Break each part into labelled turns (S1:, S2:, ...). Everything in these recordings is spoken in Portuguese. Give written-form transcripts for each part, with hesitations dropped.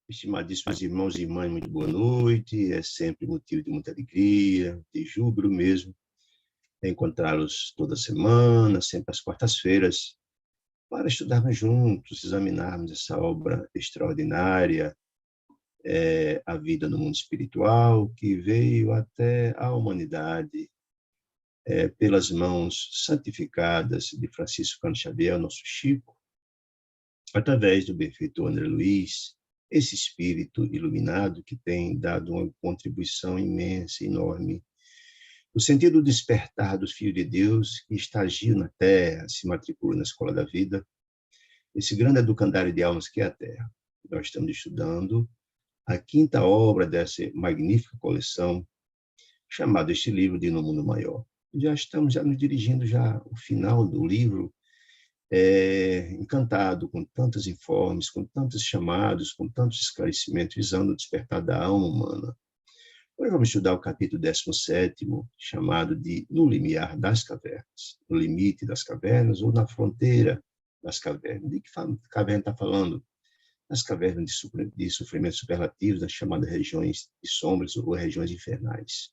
S1: Estimadíssimos irmãos e irmãs, muito boa noite. É sempre motivo de muita alegria, de júbilo mesmo, encontrá-los toda semana, sempre às quartas-feiras, para estudarmos juntos, examinarmos essa obra extraordinária, a vida no mundo espiritual, que veio até a humanidade pelas mãos santificadas de Francisco Cândido Xavier, nosso Chico, através do benfeitor André Luiz, esse espírito iluminado que tem dado uma contribuição imensa, enorme, no sentido do despertar dos filhos de Deus que estagiam na Terra, se matriculam na Escola da Vida, esse grande educandário de almas que é a Terra. Nós estamos estudando a quinta obra dessa magnífica coleção, chamada este livro de No Mundo Maior. Já estamos nos dirigindo ao final do livro, encantado com tantos informes, com tantos chamados, com tantos esclarecimentos, visando o despertar da alma humana. Hoje vamos estudar o capítulo 17º, chamado de No Limiar das Cavernas, no limite das cavernas ou na fronteira das cavernas. De que caverna está falando? Das cavernas de sofrimentos superlativos, das chamadas regiões de sombras ou regiões infernais.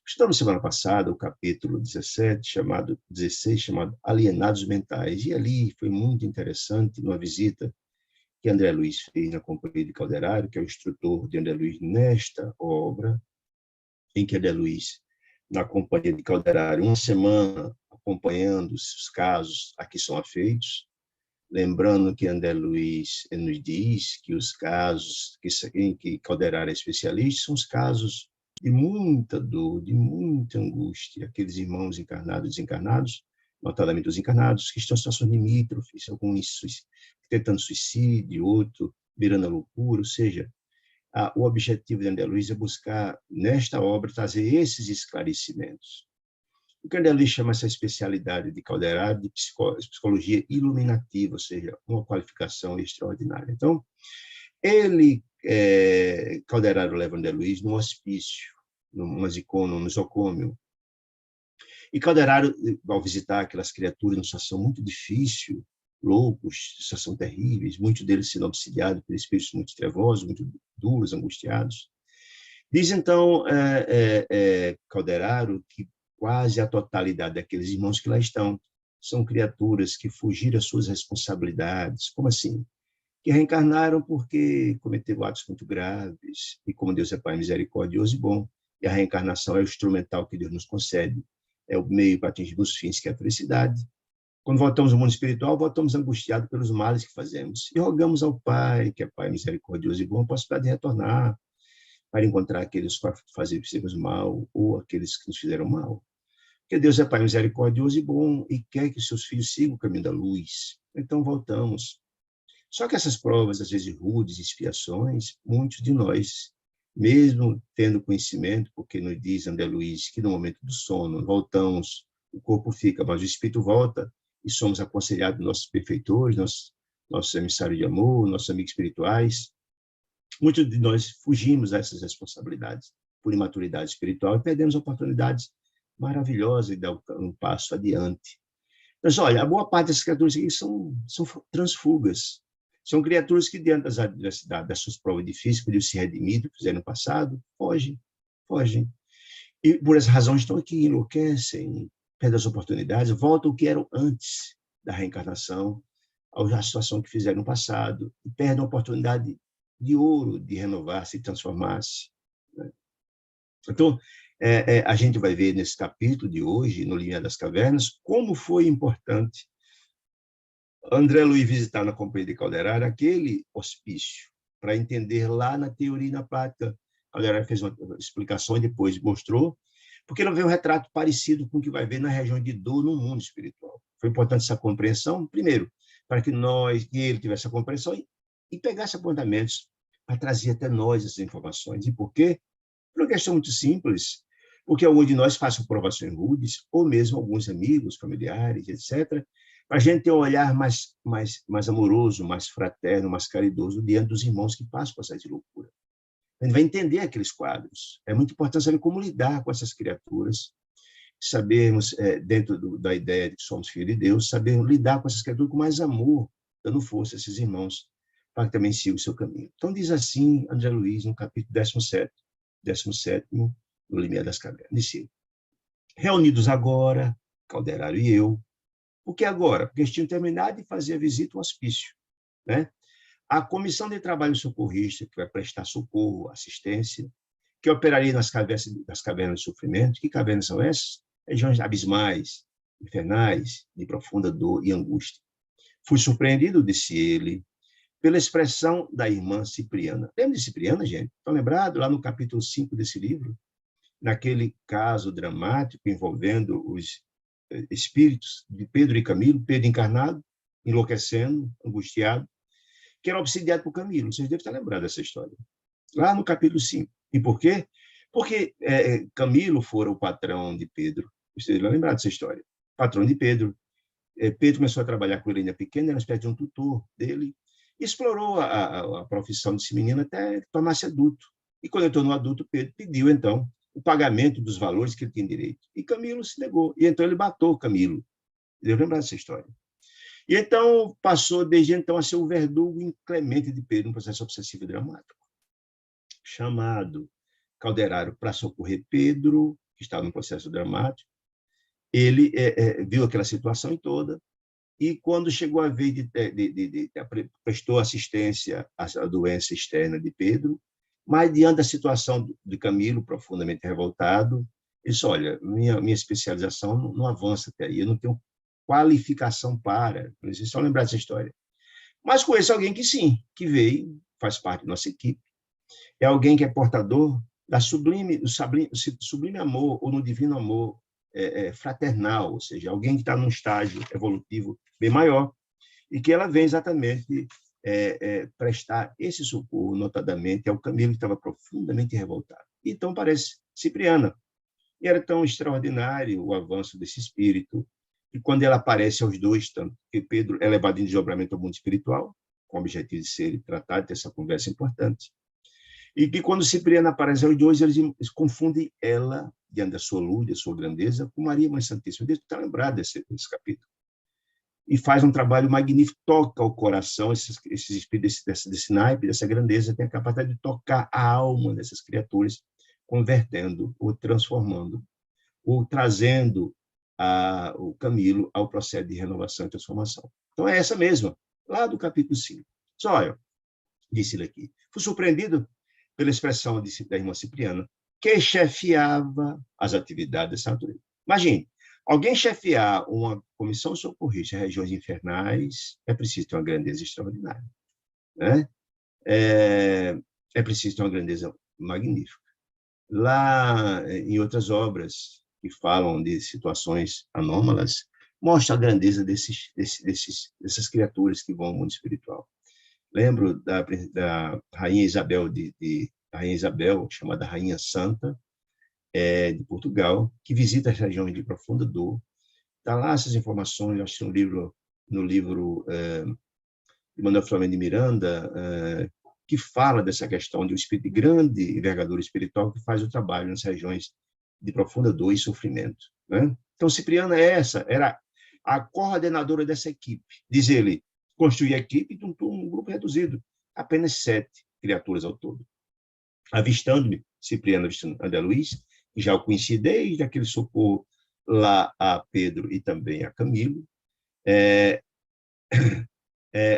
S1: Estudamos semana passada o capítulo 16, chamado Alienados Mentais, e ali foi muito interessante, numa visita que André Luiz fez na Companhia de Calderaro, que é o instrutor de André Luiz nesta obra, em que André Luiz, na Companhia de Calderaro, uma semana acompanhando os casos a que são afeitos, lembrando que André Luiz nos diz que os casos em que Calderaro é especialista são os casos de muita dor, de muita angústia, aqueles irmãos encarnados e desencarnados, notadamente os encarnados, que estão em situações limítrofes, alguns tentando suicídio, outro virando a loucura, ou seja, o objetivo de André Luiz é buscar, nesta obra, trazer esses esclarecimentos. O que André Luiz chama essa especialidade de Calderaro de psicologia iluminativa, ou seja, uma qualificação extraordinária. Então, Calderaro leva André Luiz num hospício, num nosocômio. E Calderaro, ao visitar aquelas criaturas numa situação muito difícil, loucos, situação terríveis, muitos deles sendo auxiliados por espíritos muito trevosos, muito duros, angustiados. Diz então Calderaro que quase a totalidade daqueles irmãos que lá estão são criaturas que fugiram das suas responsabilidades. Como assim? Que reencarnaram porque cometeram atos muito graves, e como Deus é Pai misericordioso e bom, e a reencarnação é o instrumental que Deus nos concede, é o meio para atingir os fins, que é a felicidade. Quando voltamos ao mundo espiritual, voltamos angustiados pelos males que fazemos, e rogamos ao Pai, que é Pai misericordioso e bom, a possibilidade de retornar, para encontrar aqueles que fizemos mal, ou aqueles que nos fizeram mal. Porque Deus é Pai misericordioso e bom, e quer que seus filhos sigam o caminho da luz. Então voltamos. Só que essas provas, às vezes rudes, expiações, muitos de nós, mesmo tendo conhecimento, porque nos diz André Luiz que no momento do sono voltamos, o corpo fica, mas o espírito volta, e somos aconselhados nossos benfeitores, nossos emissários de amor, nossos amigos espirituais. Muitos de nós fugimos dessas responsabilidades por imaturidade espiritual e perdemos oportunidades maravilhosas de dar um passo adiante. Mas, olha, a boa parte dessas criaturas aqui são transfugas. São criaturas que, diante das adversidades, das suas provas difíceis, podiam se redimir do que fizeram no passado, fogem. E, por essa razão, estão aqui, enlouquecem, perdem as oportunidades, voltam ao que eram antes da reencarnação, à situação que fizeram no passado, e perdem a oportunidade de ouro de renovar-se e transformar-se. Então, a gente vai ver nesse capítulo de hoje, no Limiar das Cavernas, como foi importante André Luiz visitar na Companhia de Calderaro aquele hospício, para entender lá na teoria e na prática. Calderaro fez uma explicação e depois mostrou, porque ele vê um retrato parecido com o que vai ver na região de dor no mundo espiritual. Foi importante essa compreensão, primeiro, para que ele tivesse a compreensão e pegasse apontamentos para trazer até nós essas informações. E por quê? Por uma questão muito simples, porque algum de nós faz provações rudes, ou mesmo alguns amigos, familiares, etc., para a gente ter um olhar mais amoroso, mais fraterno, mais caridoso diante dos irmãos que passam por essa loucura. A gente vai entender aqueles quadros. É muito importante saber como lidar com essas criaturas, sabermos, dentro da ideia de que somos filhos de Deus, sabermos lidar com essas criaturas com mais amor, dando força a esses irmãos, para que também siga o seu caminho. Então, diz assim André Luiz, no capítulo 17º, no Limiar das Cavernas. Disse: reunidos agora, Calderaro e eu. Por que agora? Porque eles tinham terminado de fazer a visita ao hospício, né? A comissão de trabalho socorrista, que vai prestar socorro, assistência, que operaria nas cavernas de sofrimento. Que cavernas são essas? Regiões abismais, infernais, de profunda dor e angústia. Fui surpreendido, disse ele, pela expressão da irmã Cipriana. Lembra de Cipriana, gente? Estão lembrados? Lá no capítulo 5 desse livro, naquele caso dramático envolvendo os espíritos de Pedro e Camilo, Pedro encarnado, enlouquecendo, angustiado, que era obsidiado por Camilo. Vocês devem estar lembrados dessa história. Lá no capítulo 5. E por quê? Porque Camilo fora o patrão de Pedro. Vocês devem lembrar dessa história. Patrão de Pedro. Pedro começou a trabalhar com ele ainda pequeno, era uma espécie de um tutor dele. Explorou a profissão desse menino até tornar-se adulto. E quando ele tornou adulto, Pedro pediu, então, o pagamento dos valores que ele tinha direito. E Camilo se negou. E então ele matou Camilo. Deve lembrar dessa história. E então passou, desde então, a ser o verdugo inclemente de Pedro, um processo obsessivo e dramático. Chamado Calderaro para socorrer Pedro, que estava num processo dramático, ele viu aquela situação toda, e quando chegou a vez prestou assistência à doença externa de Pedro, mas diante da situação de Camilo, profundamente revoltado, ele disse: olha, minha especialização não avança até aí, eu não tenho qualificação para. Preciso só lembrar dessa história. Mas conheço alguém que sim, que veio, faz parte da nossa equipe, é alguém que é portador do sublime amor, ou no divino amor fraternal, ou seja, alguém que está num estágio evolutivo bem maior, e que ela vem exatamente prestar esse socorro, notadamente, ao Camilo, que estava profundamente revoltado. Então, parece Cipriana. E era tão extraordinário o avanço desse espírito, e quando ela aparece aos dois, tanto que Pedro é levado em desdobramento ao mundo espiritual, com o objetivo de ser tratado, ter essa conversa importante, e que quando Cipriana aparece aos dois, eles confundem ela, diante da sua luz, da sua grandeza, com Maria Mãe Santíssima. Deus está lembrado desse capítulo. E faz um trabalho magnífico, toca o coração, esses espíritos desse naipe, dessa grandeza, tem a capacidade de tocar a alma dessas criaturas, convertendo, ou transformando, ou trazendo o Camilo ao processo de renovação e transformação. Então, é essa mesma, lá do capítulo 5. Só, olha, disse ele aqui, fui surpreendido pela expressão da irmã Cipriana, que chefiava as atividades dessa natureza. Imagine, alguém chefiar uma comissão socorrista em regiões infernais é preciso ter uma grandeza extraordinária, né? É preciso ter uma grandeza magnífica. Lá, em outras obras que falam de situações anômalas, mostra a grandeza dessas criaturas que vão ao mundo espiritual. Lembro da Rainha Isabel, Rainha Isabel, chamada Rainha Santa, de Portugal, que visita as regiões de profunda dor. Está lá essas informações, acho que no livro de Manuel Flamengo de Miranda, que fala dessa questão de um espírito de grande envergadura espiritual que faz o trabalho nas regiões de profunda dor e sofrimento, né? Então, Cipriana era a coordenadora dessa equipe. Diz ele, construir a equipe de um grupo reduzido, apenas 7 criaturas ao todo. Avistando-me, Cipriano avistando André Luiz, que já o conheci desde aquele socorro lá a Pedro e também a Camilo,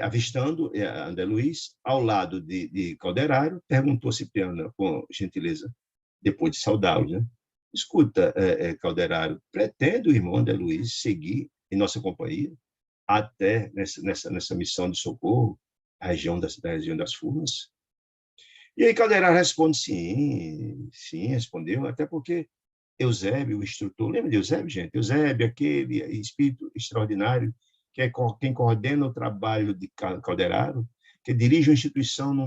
S1: avistando André Luiz, ao lado de Calderaro, perguntou Cipriano com gentileza, depois de saudá-lo, né? Escuta, Calderaro, pretende o irmão André Luiz seguir em nossa companhia até nessa missão de socorro, a região das Furnas? E aí Calderaro responde, sim, respondeu, até porque Eusébio, o instrutor, lembra de Eusébio, gente? Eusébio, aquele espírito extraordinário, que é quem coordena o trabalho de Calderaro, que dirige uma instituição no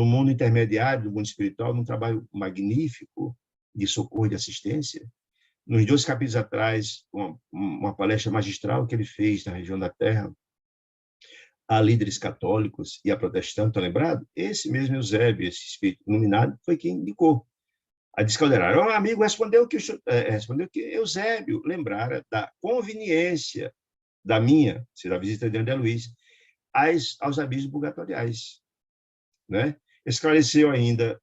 S1: mundo intermediário, do mundo espiritual, num trabalho magnífico de socorro e de assistência. Nos 2 capítulos atrás, uma palestra magistral que ele fez na região da Terra, a líderes católicos e a protestantes, está lembrado? Esse mesmo Eusébio, esse espírito iluminado, foi quem indicou. A Calderaro, um amigo respondeu que Eusébio lembrara da conveniência da visita de André Luiz, aos abismos purgatoriais, né? Esclareceu ainda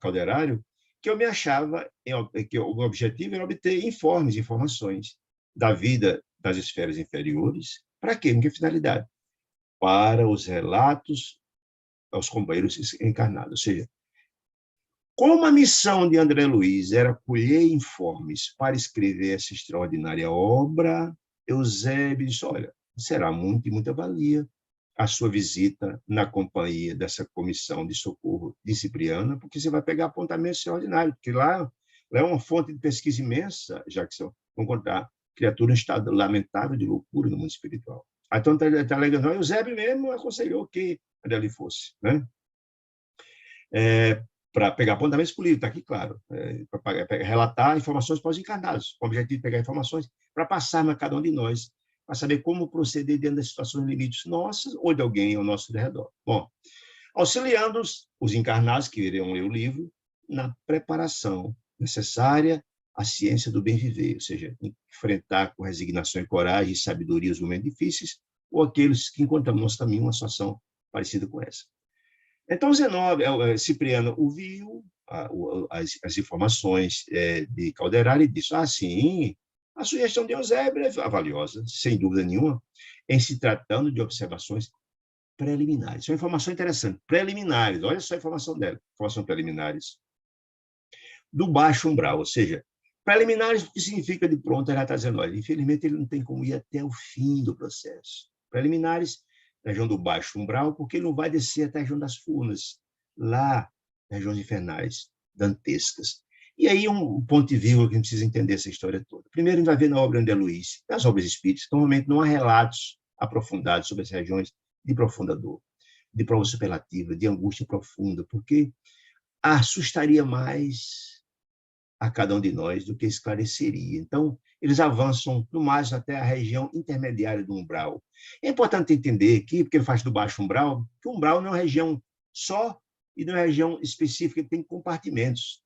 S1: Calderário que eu me achava, que o objetivo era obter informações da vida das esferas inferiores. Para quê? Com que finalidade? Para os relatos aos companheiros encarnados. Ou seja, como a missão de André Luiz era colher informes para escrever essa extraordinária obra, Eusébio disse, olha, será muito e muita valia a sua visita na companhia dessa comissão de socorro de Cipriana, porque você vai pegar apontamentos extraordinários, porque lá é uma fonte de pesquisa imensa, já que você vai encontrar criatura em estado lamentável de loucura no mundo espiritual. Então, está alegando, Eusébio mesmo aconselhou que ele fosse, né? Para pegar apontamentos políticos, está aqui claro, para relatar informações para os encarnados, com o objetivo de pegar informações para passar a cada um de nós, para saber como proceder diante das situações limites nossas ou de alguém ao nosso redor. Bom, auxiliando os encarnados que irão ler o livro na preparação necessária à ciência do bem viver, ou seja, enfrentar com resignação e coragem e sabedoria os momentos difíceis ou aqueles que encontramos no nosso caminho uma situação parecida com essa. Então, Cipriano ouviu as informações de Calderari e disse, sim, a sugestão de Eusébio é valiosa, sem dúvida nenhuma, em se tratando de observações preliminares. São informações interessantes, preliminares, olha só a informação dela, informações preliminares do baixo umbral, ou seja, preliminares, o que significa de pronto, ela está dizendo, olha, infelizmente ele não tem como ir até o fim do processo. Preliminares, na região do baixo umbral, porque ele não vai descer até a região das furnas, lá nas regiões infernais, dantescas. E aí um ponto de vírgula que a gente precisa entender essa história toda. Primeiro, a gente vai ver na obra André Luiz, nas obras espíritas, normalmente não há relatos aprofundados sobre as regiões de profunda dor, de prova superlativa, de angústia profunda, porque assustaria mais a cada um de nós do que esclareceria. Então, eles avançam, no mais, até a região intermediária do umbral. É importante entender aqui, porque ele faz do baixo umbral, que o umbral não é uma região só e não é uma região específica, tem compartimentos.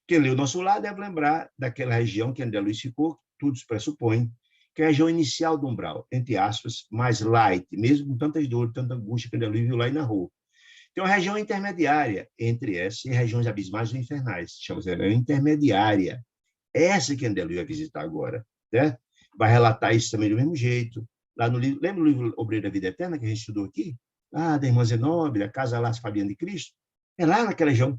S1: Quem lê o nosso lado deve lembrar daquela região que André Luiz ficou, tudo se pressupõe, que é a região inicial do umbral, entre aspas, mais light, mesmo com tantas dores, tanta angústia que André Luiz viu lá e narrou. Tem uma região intermediária entre essa e regiões abismais ou infernais, chama-se região intermediária. Essa que André Luiz vai visitar agora, né? Vai relatar isso também do mesmo jeito. Lá no livro, lembra o livro Obreiro da Vida Eterna, que a gente estudou aqui? Da irmã Zenóbia, a Casa Las Fabiana de Cristo. É lá naquela região.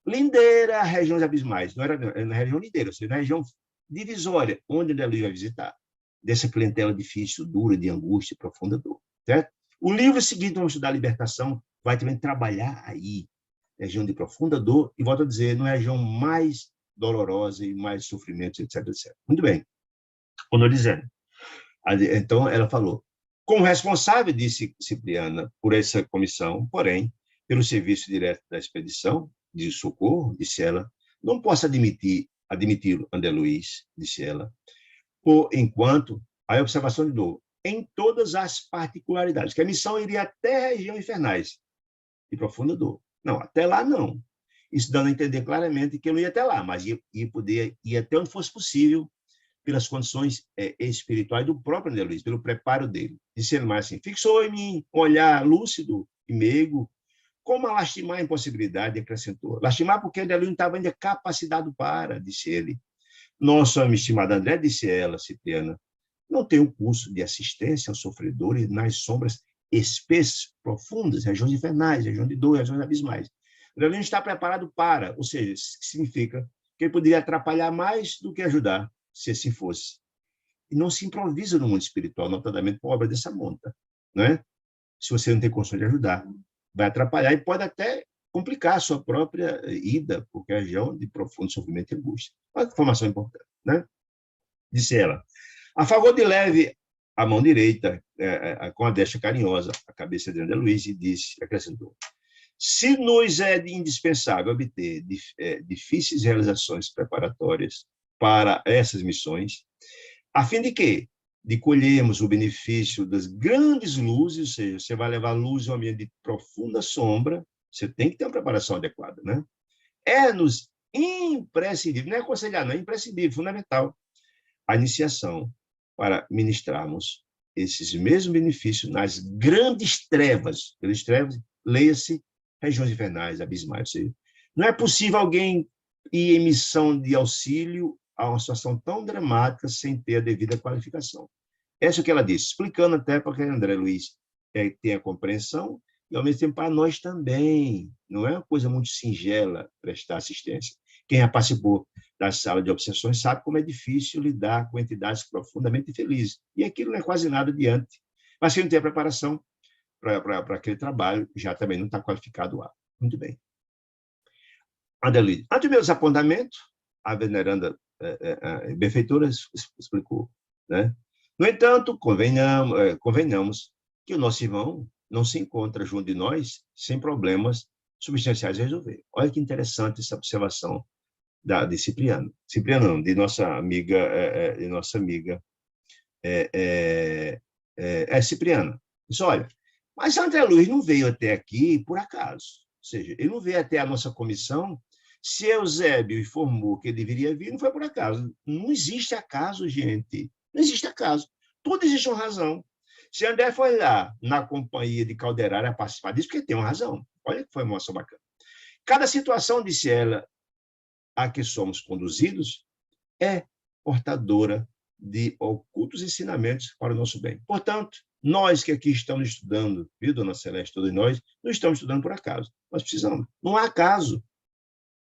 S1: Lindeira, regiões abismais. Não era na região lindeira, ou seja, na região divisória, onde André Luiz vai visitar. Dessa clientela difícil, dura, de angústia e profunda dor. Certo? O livro seguinte, vamos estudar a libertação, vai também trabalhar aí, região de profunda dor, e volto a dizer, não é a região mais dolorosa e mais sofrimentos, etc, etc. Muito bem. Quando dizendo. Então, ela falou, como responsável, disse Cipriana, por essa comissão, porém, pelo serviço direto da expedição de socorro, disse ela, não posso admiti-lo, André Luiz, disse ela, por enquanto, a observação de dor, em todas as particularidades, que a missão iria até regiões infernais, de profunda dor. Não, até lá não. Isso dando a entender claramente que eu não ia até lá, mas ia poder ir até onde fosse possível, pelas condições espirituais do próprio André Luiz, pelo preparo dele. Dizendo mais assim, fixou em mim um olhar lúcido e meigo, como a lastimar a impossibilidade, acrescentou. Lastimar porque André Luiz não estava ainda capacitado para, disse ele. Nossa estimada André, disse ela, Cipriana, não tem o curso de assistência aos sofredores nas sombras espessas, profundas, regiões infernais, regiões de dor, regiões abismais. André Luiz está preparado para, ou seja, isso significa que ele poderia atrapalhar mais do que ajudar, se assim fosse. E não se improvisa no mundo espiritual, notadamente por obra dessa monta, né? Se você não tem condição de ajudar, vai atrapalhar e pode até complicar a sua própria ida, porque é a região de profundo sofrimento e angústia. Olha que informação importante, né? Disse ela, afagou de leve a mão direita, com a destra carinhosa, a cabeça de André Luiz, e disse, acrescentou, se nos é indispensável obter difíceis realizações preparatórias para essas missões, a fim de que? De colhermos o benefício das grandes luzes, ou seja, você vai levar luz em um ambiente de profunda sombra, você tem que ter uma preparação adequada, né? É-nos imprescindível, não é aconselhar, não, é imprescindível, fundamental, a iniciação para ministrarmos esses mesmos benefícios nas grandes trevas. Pelas trevas, leia-se regiões infernais, abismais. Ou seja, não é possível alguém ir em missão de auxílio a uma situação tão dramática sem ter a devida qualificação. Essa é o que ela disse, explicando até para que André Luiz tenha compreensão e, ao mesmo tempo, para nós também. Não é uma coisa muito singela prestar assistência. Quem já participou da sala de obsessões sabe como é difícil lidar com entidades profundamente infelizes. E aquilo não é quase nada adiante. Mas quem não tem a preparação para aquele trabalho já também não está qualificado lá. Muito bem. Adelide, ante o meu desapontamento, a veneranda benfeitora explicou, né? No entanto, convenhamos que o nosso irmão não se encontra junto de nós sem problemas substanciais a resolver. Olha que interessante essa observação de Cipriano. Cipriano não, de nossa amiga Cipriana. Diz, olha, mas André Luiz não veio até aqui por acaso. Ou seja, ele não veio até a nossa comissão. Se Eusébio informou que ele deveria vir, não foi por acaso. Não existe acaso, gente. Não existe acaso. Tudo existe uma razão. Se André foi lá na companhia de Calderara participar disso, porque tem uma razão. Olha que foi uma moça bacana. Cada situação, disse ela, a que somos conduzidos, é portadora de ocultos ensinamentos para o nosso bem. Portanto, nós que aqui estamos estudando, viu, dona Celeste, todos nós, não estamos estudando por acaso. Nós precisamos. Não há acaso.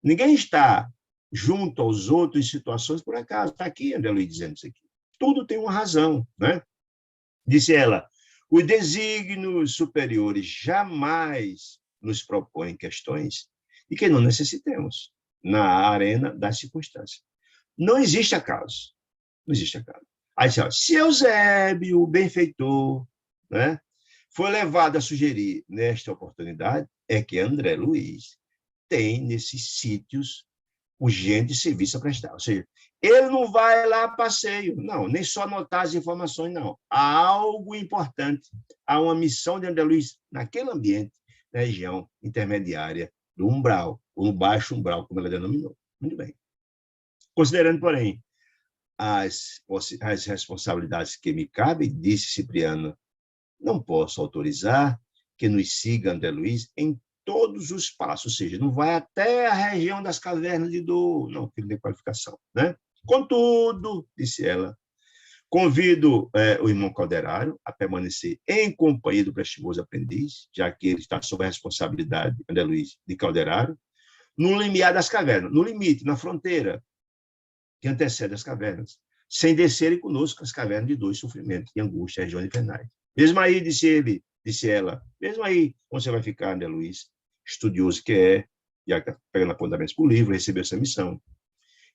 S1: Ninguém está junto aos outros em situações por acaso. Está aqui, André Luiz, dizendo isso aqui. Tudo tem uma razão, né? Disse ela, os desígnios superiores jamais nos propõem questões de que não necessitemos na arena das circunstâncias. Não existe acaso. Não existe acaso. Aí, se Eusébio, o benfeitor, né, foi levado a sugerir nesta oportunidade, é que André Luiz tem nesses sítios urgente serviço a prestar. Ou seja, ele não vai lá a passeio, não, nem só anotar as informações, não. Há algo importante, há uma missão de André Luiz naquele ambiente, na região intermediária do umbral, ou no baixo umbral, como ela denominou. Muito bem. Considerando, porém, as responsabilidades que me cabem, disse Cipriano, não posso autorizar que nos siga André Luiz em todos os passos, ou seja, não vai até a região das cavernas de Dor, não, que não tem qualificação, né? Contudo, disse ela, convido o irmão Calderário a permanecer em companhia do prestigioso aprendiz, já que ele está sob a responsabilidade, André Luiz, de Calderário, no limiar das cavernas, no limite, na fronteira que antecede as cavernas, sem descerem conosco as cavernas de dor e sofrimento, e angústia e regiões infernais. Mesmo aí, disse ela, mesmo aí, onde você vai ficar, André Luiz, estudioso que é, já pegando apontamentos para o livro, recebeu essa missão,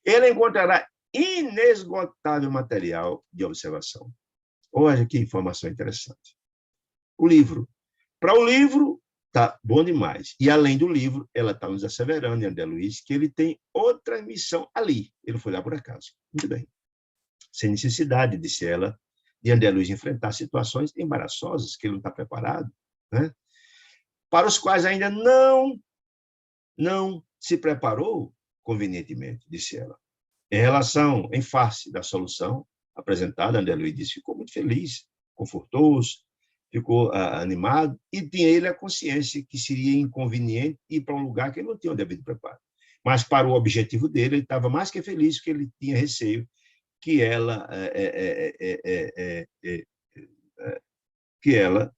S1: ele encontrará inesgotável material de observação. Olha que informação interessante. O livro. Para o livro, está bom demais. E, além do livro, ela está nos asseverando, André Luiz, que ele tem outra missão ali. Ele foi lá por acaso. Muito bem. Sem necessidade, disse ela, de André Luiz enfrentar situações embaraçosas que ele não está preparado, né? Para os quais ainda não se preparou convenientemente, disse ela. Em face da solução apresentada, André Luiz disse, ficou muito feliz, confortoso, ficou animado, e tinha ele a consciência que seria inconveniente ir para um lugar que ele não tinha o devido preparo. Mas, para o objetivo dele, ele estava mais que feliz, porque ele tinha receio que ela,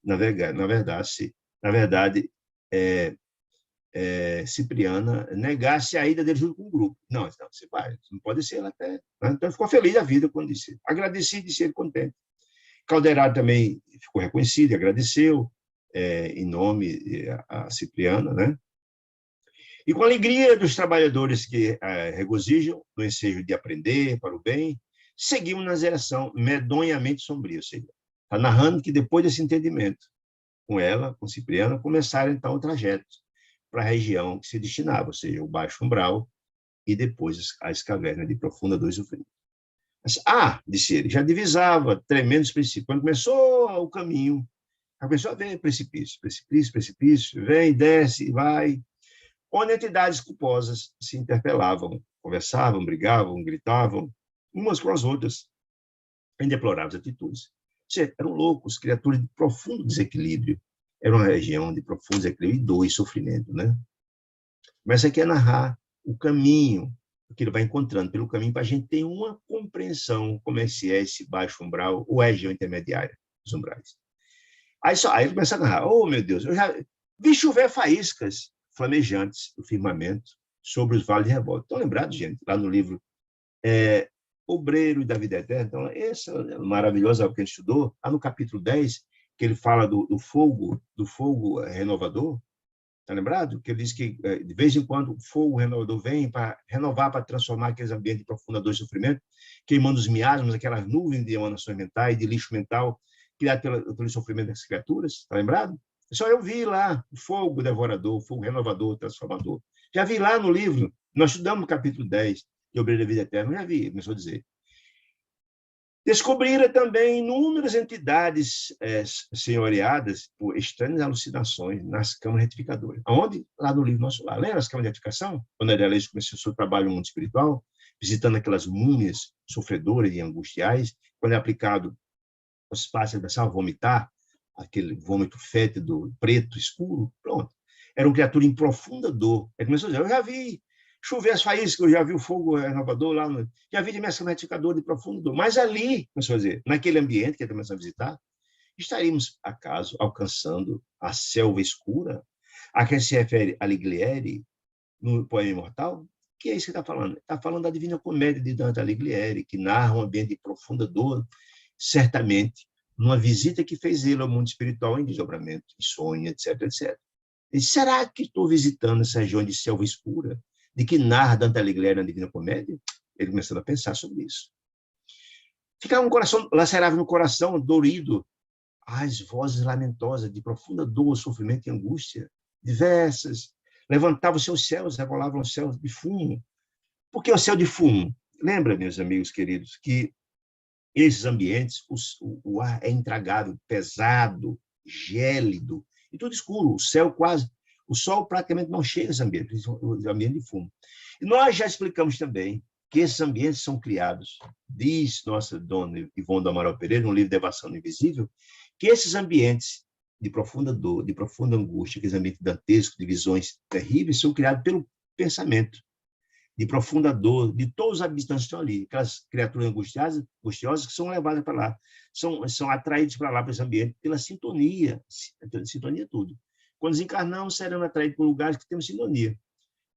S1: na verdade, Cipriana negasse a ida dele junto com o grupo. Não, você vai, não pode ser até. Né? Então, ficou feliz da vida quando disse. Agradeci, disse ele contente. Calderaro também ficou reconhecido e agradeceu em nome a Cipriana, né? E com a alegria dos trabalhadores que regozijam no ensejo de aprender para o bem, seguimos na direção medonhamente sombria. Ou seja, está narrando que depois desse entendimento com ela, com Cipriana, começaram então o trajeto para a região que se destinava, ou seja, o Baixo Umbral e depois as cavernas de profunda dor e sofrimento. Disse ele, já divisava tremendos precipícios. Quando começou o caminho, começou a ver precipício, vem, desce, vai, onde entidades culposas se interpelavam, conversavam, brigavam, gritavam, umas com as outras, em deploráveis atitudes. Eram loucos, criaturas de profundo desequilíbrio. Era uma região de profundo desequilíbrio e dor e sofrimento, né? Mas aqui é narrar o caminho que ele vai encontrando pelo caminho para a gente ter uma compreensão como é se é esse baixo umbral ou é região intermediária dos umbrais. Aí ele começa a narrar, oh, meu Deus, eu já vi chover faíscas flamejantes do firmamento sobre os vales de revolta. Estão lembrados, gente? Lá no livro Obreiro da Vida Eterna. Então, essa maravilhosa obra que a gente estudou, lá no capítulo 10, que ele fala do fogo renovador. Está lembrado? Que ele diz que, de vez em quando, o fogo renovador vem para renovar, para transformar aqueles ambientes de profunda dor e sofrimento, queimando os miasmas, aquelas nuvens de emanações mentais, de lixo mental, criado pelo sofrimento das criaturas. Está lembrado? Só eu vi lá o fogo devorador, o fogo renovador, transformador. Já vi lá no livro, nós estudamos no capítulo 10, de Obreiro da Vida Eterna, já vi, começou a dizer. Descobriram também inúmeras entidades senhoreadas por estranhas alucinações nas câmaras retificadoras. Aonde? Lá no livro nosso lá. Lembra as câmaras de retificação? Quando a Adelaide começou o seu trabalho no mundo espiritual, visitando aquelas múmias sofredoras e angustiais, quando é aplicado os pássaros começavam a vomitar, aquele vômito fétido, preto, escuro, pronto. Era uma criatura em profunda dor. Ele começou a dizer, eu já vi chover as faíscas, eu já vi o fogo renovador lá, já vi de retificador de profundo dor. Mas ali, começou a dizer, naquele ambiente que ele começou a visitar, estaríamos, acaso, alcançando a selva escura, a que se refere a Alighieri, no Poema Imortal? Que é isso que está falando? Está falando da Divina Comédia de Dante Alighieri, que narra um ambiente de profunda dor, certamente, numa visita que fez ele ao mundo espiritual em desdobramento, em sonho, etc, etc. E será que estou visitando essa região de selva escura, de que narra Dante Alighieri na Divina Comédia? Ele começando a pensar sobre isso. Ficava um coração, lacerava no coração, dorido, as vozes lamentosas de profunda dor, sofrimento e angústia, diversas, levantavam seus céus, revolavam os céus de fumo. Por que o céu de fumo? Lembra, meus amigos queridos, que esses ambientes, o ar é intragável, pesado, gélido, e tudo escuro, o céu quase, o sol praticamente não chega a esse ambiente, o ambiente de fumo. E nós já explicamos também que esses ambientes são criados, diz nossa dona Ivone do Amaral Pereira, no livro Devassando Invisível, que esses ambientes de profunda dor, de profunda angústia, aqueles ambientes dantescos, de visões terríveis, são criados pelo pensamento, de profunda dor, de todos os habitantes que estão ali, aquelas criaturas angustiosas que são levadas para lá, são atraídos para lá, para esse ambiente, pela sintonia tudo. Quando desencarnamos, serão atraídos por lugares que temos sintonia.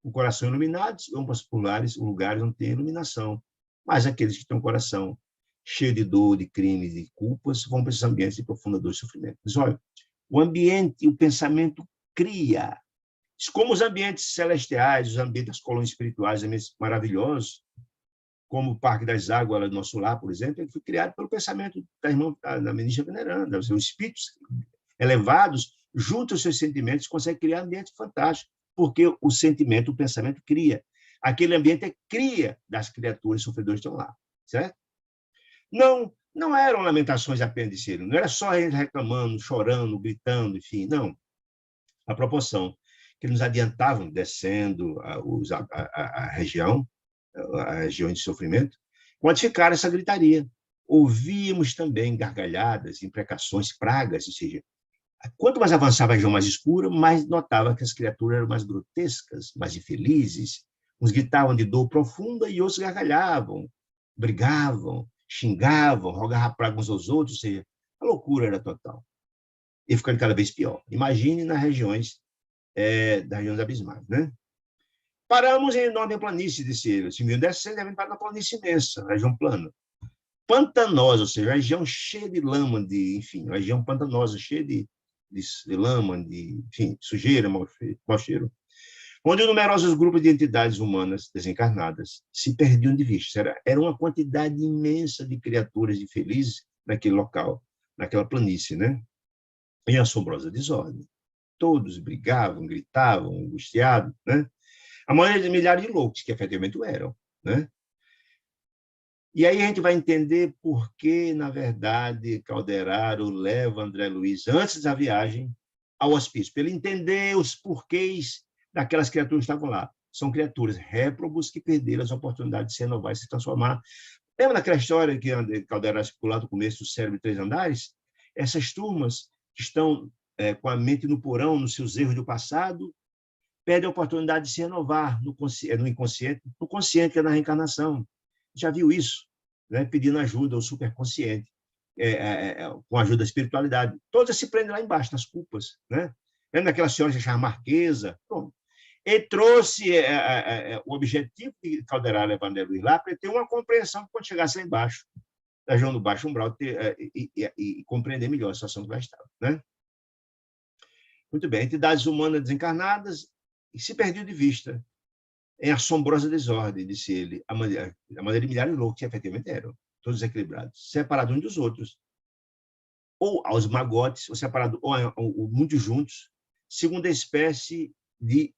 S1: O coração iluminado, vão para os lugares onde tem iluminação. Mas aqueles que têm um coração cheio de dor, de crimes, de culpas, vão para esses ambientes de profunda dor e sofrimento. Mas, olha, o ambiente, o pensamento cria. Como os ambientes celestiais, os ambientes das colônias espirituais, ambientes maravilhosos, como o Parque das Águas, lá do nosso lar, por exemplo, ele foi criado pelo pensamento da irmã da ministra veneranda. Os espíritos elevados, junto aos seus sentimentos, conseguem criar ambientes fantásticos, porque o sentimento, o pensamento cria. Aquele ambiente é cria das criaturas sofredoras que estão lá, certo? Não eram lamentações apenas de ser, não era só eles reclamando, chorando, gritando, enfim, não. A proporção que nos adiantavam, descendo a região de sofrimento, quantificaram essa gritaria. Ouvíamos também gargalhadas, imprecações, pragas, ou seja, quanto mais avançava a região mais escura, mais notava que as criaturas eram mais grotescas, mais infelizes. Uns gritavam de dor profunda e outros gargalhavam, brigavam, xingavam, rogavam praga uns aos outros, ou seja, a loucura era total. E ficando cada vez pior. Imagine nas regiões das regiões abismais, né? Paramos em enorme planície, disse ele. Se me descendo, devem parar na planície imensa, região plana. Pantanosa, ou seja, região cheia de lama, enfim, região pantanosa, cheia de lama, enfim, sujeira, mau cheiro, onde numerosos grupos de entidades humanas desencarnadas se perdiam de vista. Era uma quantidade imensa de criaturas infelizes naquele local, naquela planície, né? Em assombrosa desordem. Todos brigavam, gritavam, angustiados, né? A maioria de milhares de loucos, que efetivamente o eram, né? E aí a gente vai entender por que, na verdade, Calderaro leva André Luiz, antes da viagem, ao hospício, para ele entender os porquês daquelas criaturas que estavam lá. São criaturas réprobos que perderam as oportunidades de se renovar e se transformar Lembra daquela história que Caldeira circular do começo do Cérebro de Três Andares? Essas turmas que estão com a mente no porão, nos seus erros do passado, perdem a oportunidade de se renovar no inconsciente, no consciente, que é na reencarnação. Já viu isso? Né? Pedindo ajuda ao superconsciente, com a ajuda da espiritualidade. Todas se prendem lá embaixo, nas culpas. Né? Lembra daquela senhora que se chama Marquesa? Pronto. Ele trouxe o objetivo de Caldeira Vanderlei Luiz lá para ter uma compreensão quando chegasse lá embaixo, da região do baixo umbral, e compreender melhor a situação que lá estava. Né? Muito bem, entidades humanas desencarnadas e se perdiam de vista em assombrosa desordem, disse ele, a maneira de milhares loucos, que efetivamente eram, todos equilibrados, separados uns dos outros, ou aos magotes, ou separados, ou muito juntos, segundo a espécie de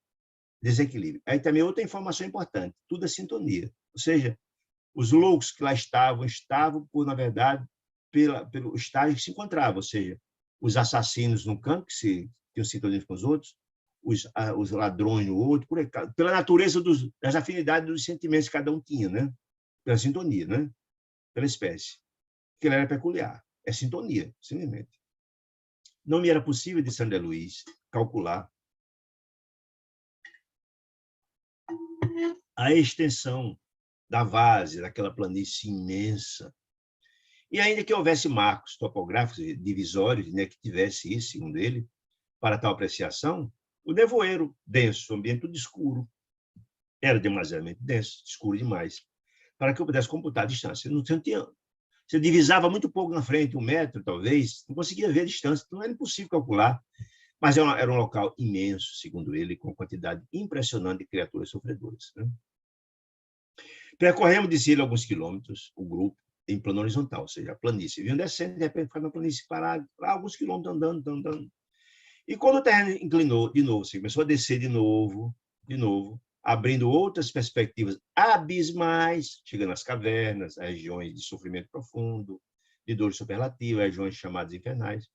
S1: desequilíbrio. Aí também outra informação importante, tudo é sintonia. Ou seja, os loucos que lá estavam por, na verdade, pelo estágio que se encontravam, ou seja, os assassinos num campo, que tinham sintonia com os outros, os ladrões no outro, por aí, pela natureza das afinidades dos sentimentos que cada um tinha, né? Pela sintonia, né? Pela espécie. Que ela era peculiar. É sintonia, simplesmente. Não me era possível, disse André Luiz, calcular a extensão da várzea, daquela planície imensa. E ainda que houvesse marcos topográficos divisórios, né, que tivesse isso, segundo ele, para tal apreciação, o nevoeiro denso, o ambiente tudo escuro, era demasiadamente denso, escuro demais, para que eu pudesse computar a distância. Você divisava muito pouco na frente, 1 metro, talvez, não conseguia ver a distância, então era impossível calcular. Mas era um local imenso, segundo ele, com quantidade impressionante de criaturas sofredoras. Né? Percorremos, disse ele, alguns quilômetros, o grupo, em plano horizontal, ou seja, a planície. Vinham descendo, de repente, ficava na planície parado, alguns quilômetros andando. E quando o terreno inclinou de novo, você começou a descer de novo, abrindo outras perspectivas abismais, chegando às cavernas, às regiões de sofrimento profundo, de dor superlativa, regiões chamadas infernais.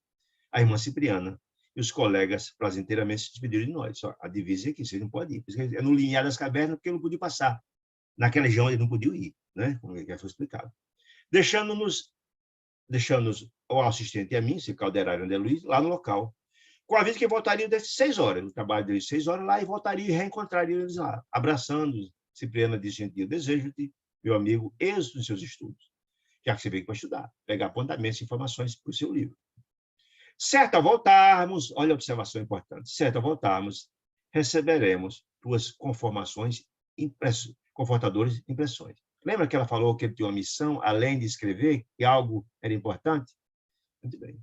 S1: A irmã Cipriana e os colegas prazenteiramente se despediram de nós. Só a divisa é que vocês não podem ir. É no limiar das cavernas, porque eu não podia passar. Naquela região eles não podiam ir, né? Como já foi explicado. Deixando-nos o assistente e a mim, se Caldeira e André Luiz, lá no local, com a aviso que voltariam desde 6 horas, o trabalho deles 6 horas lá, e voltariam e reencontrariam eles lá, abraçando-os. Cipriana disse, gentil, desejo-te, meu amigo, êxito nos seus estudos, já que você veio para estudar, pegar apontamentos e informações para o seu livro. Certo ao voltarmos, olha a observação importante, certo ao voltarmos, receberemos tuas confortadoras impressões. Lembra que ela falou que ele tinha uma missão, além de escrever, que algo era importante? Muito bem.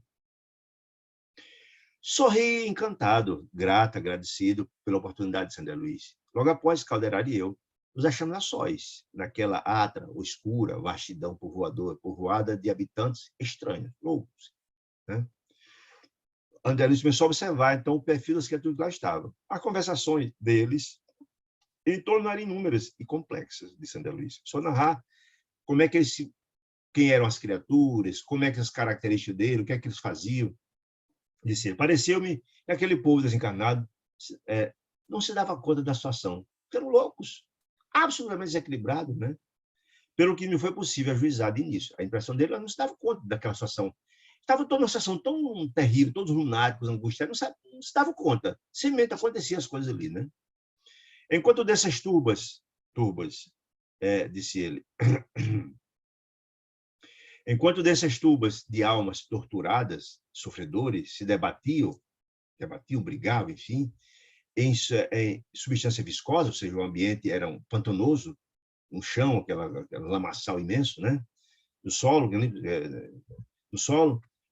S1: Sorri encantado, grato, agradecido pela oportunidade de Sandra Luiz. Logo após, Caldeira e eu nos achamos a sós, naquela atra, escura, vastidão povoada de habitantes estranhos, loucos. Né? André Luiz começou a observar, então, o perfil das criaturas que lá estavam. As conversações deles em torno eram inúmeras e complexas, disse André Luiz. Só narrar como é que quem eram as criaturas, como é que as características dele, o que é que eles faziam. Disse, pareceu-me que aquele povo desencarnado não se dava conta da situação. Eram loucos, absolutamente desequilibrados, né? Pelo que me foi possível ajuizar de início. A impressão dele, ela não se dava conta daquela situação. Estava toda uma situação tão terrível, todos lunáticos, angustiados, não se dava conta. Simplesmente aconteciam as coisas ali, né? Enquanto dessas turbas, disse ele, enquanto dessas tubas de almas torturadas, sofredores, se debatiam, brigavam, enfim, em substância viscosa, ou seja, o ambiente era um pantanoso, um chão, aquele lamaçal imenso, né? No solo,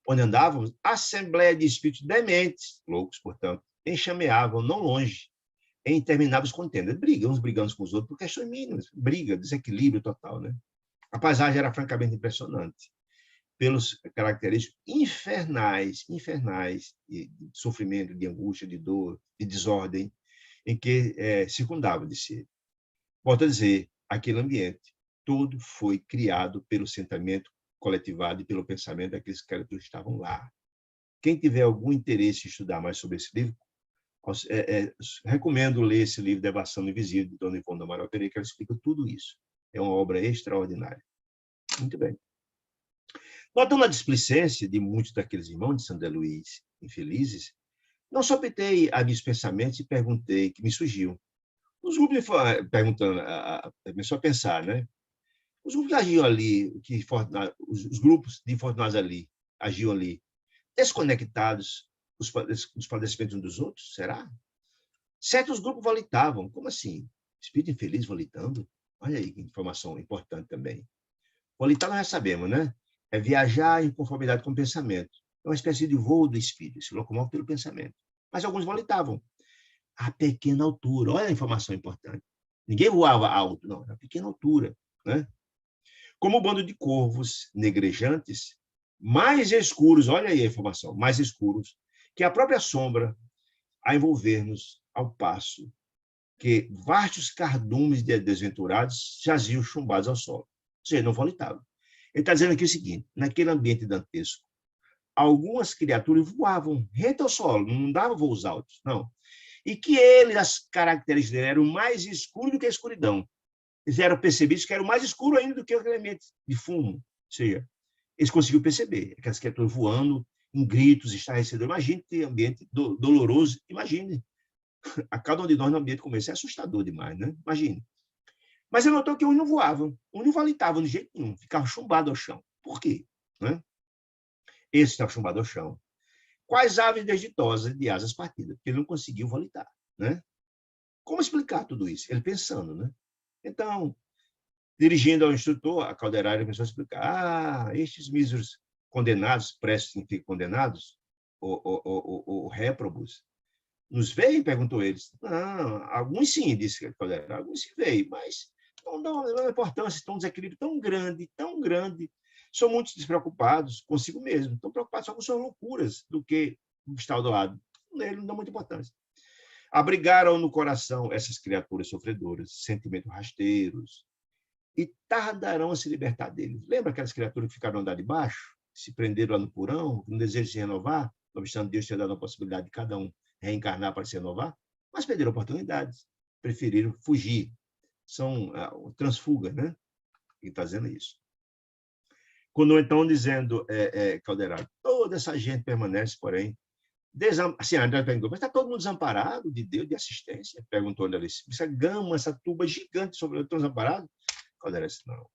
S1: onde andávamos, assembleia de espíritos dementes, loucos, portanto, enxameavam não longe, em intermináveis contendas, uns brigando com os outros por questões mínimas, briga, desequilíbrio total, né? A paisagem era francamente impressionante, pelas características infernais de sofrimento, de angústia, de dor, de desordem, em que circundava de si. Volto a dizer, aquele ambiente todo foi criado pelo sentimento coletivado e pelo pensamento daqueles que estavam lá. Quem tiver algum interesse em estudar mais sobre esse livro, recomendo ler esse livro, Devassando Invisível, de Dona Ivone do Amaral Pereira, que ela explica tudo isso. É uma obra extraordinária. Muito bem. Notando a displicência de muitos daqueles irmãos de São Luís infelizes, não só optei a meus pensamentos e perguntei que me surgiam. Os grupos perguntando, começou a pensar, né? Os grupos que agiam ali, os grupos de infortunados ali, agiam ali, desconectados dos padecimentos uns dos outros, será? Certos grupos volitavam. Como assim? Espírito infeliz volitando? Olha aí que informação importante também. Volitar nós já sabemos, né? É viajar em conformidade com o pensamento. É uma espécie de voo do espírito, se locomove pelo pensamento. Mas alguns volitavam a pequena altura. Olha a informação importante. Ninguém voava alto, não, a pequena altura, né? Como um bando de corvos negrejantes, mais escuros, olha aí a informação, mais escuros, que a própria sombra a envolver-nos ao passo que vastos cardumes de desventurados jaziam chumbados ao solo. Ou seja, não volitavam. Ele está dizendo aqui o seguinte, naquele ambiente dantesco, algumas criaturas voavam rente ao solo, não davam voos altos, não. E que ele, as características dele eram mais escuros do que a escuridão. Eles eram percebidos que era mais escuro ainda do que aquele ambiente de fumo. Ou seja, eles conseguiram perceber aquelas criaturas voando em gritos, estarrecedores. Imagine que ambiente doloroso. Imagine. A cada um de nós no ambiente como esse é assustador demais, né? Imagine. Mas ele notou que uns não voavam, uns não volitavam de jeito nenhum, ficavam chumbados ao chão. Por quê? Né? Esse estava chumbado ao chão. Quais aves desditosas de asas partidas? Porque ele não conseguiu volitar, né? Como explicar tudo isso? Ele pensando, né? Então, dirigindo ao instrutor, a Calderari começou a explicar: estes míseros condenados, prestes a ser condenados, ou réprobos, nos veem? Perguntou eles. Não, alguns sim, disse a Calderari, alguns se veem, mas não dão importância, estão um desequilíbrio tão grande, são muito despreocupados consigo mesmo, estão preocupados só com suas loucuras do que o que está ao lado. Ele não dá muita importância. Abrigaram no coração essas criaturas sofredoras, sentimentos rasteiros, e tardarão a se libertar deles. Lembra aquelas criaturas que ficaram andar de baixo, se prenderam lá no porão, com desejo de se renovar, não obstante Deus ter dado a possibilidade de cada um reencarnar para se renovar, mas perderam oportunidades, preferiram fugir. São transfugas, né? E está dizendo isso. Quando então dizendo, Calderaro, toda essa gente permanece, porém, assim, André perguntou, mas está todo mundo desamparado de Deus, de assistência? Perguntou André, essa gama, essa tuba gigante sobre o desamparado? Calderaro disse, não.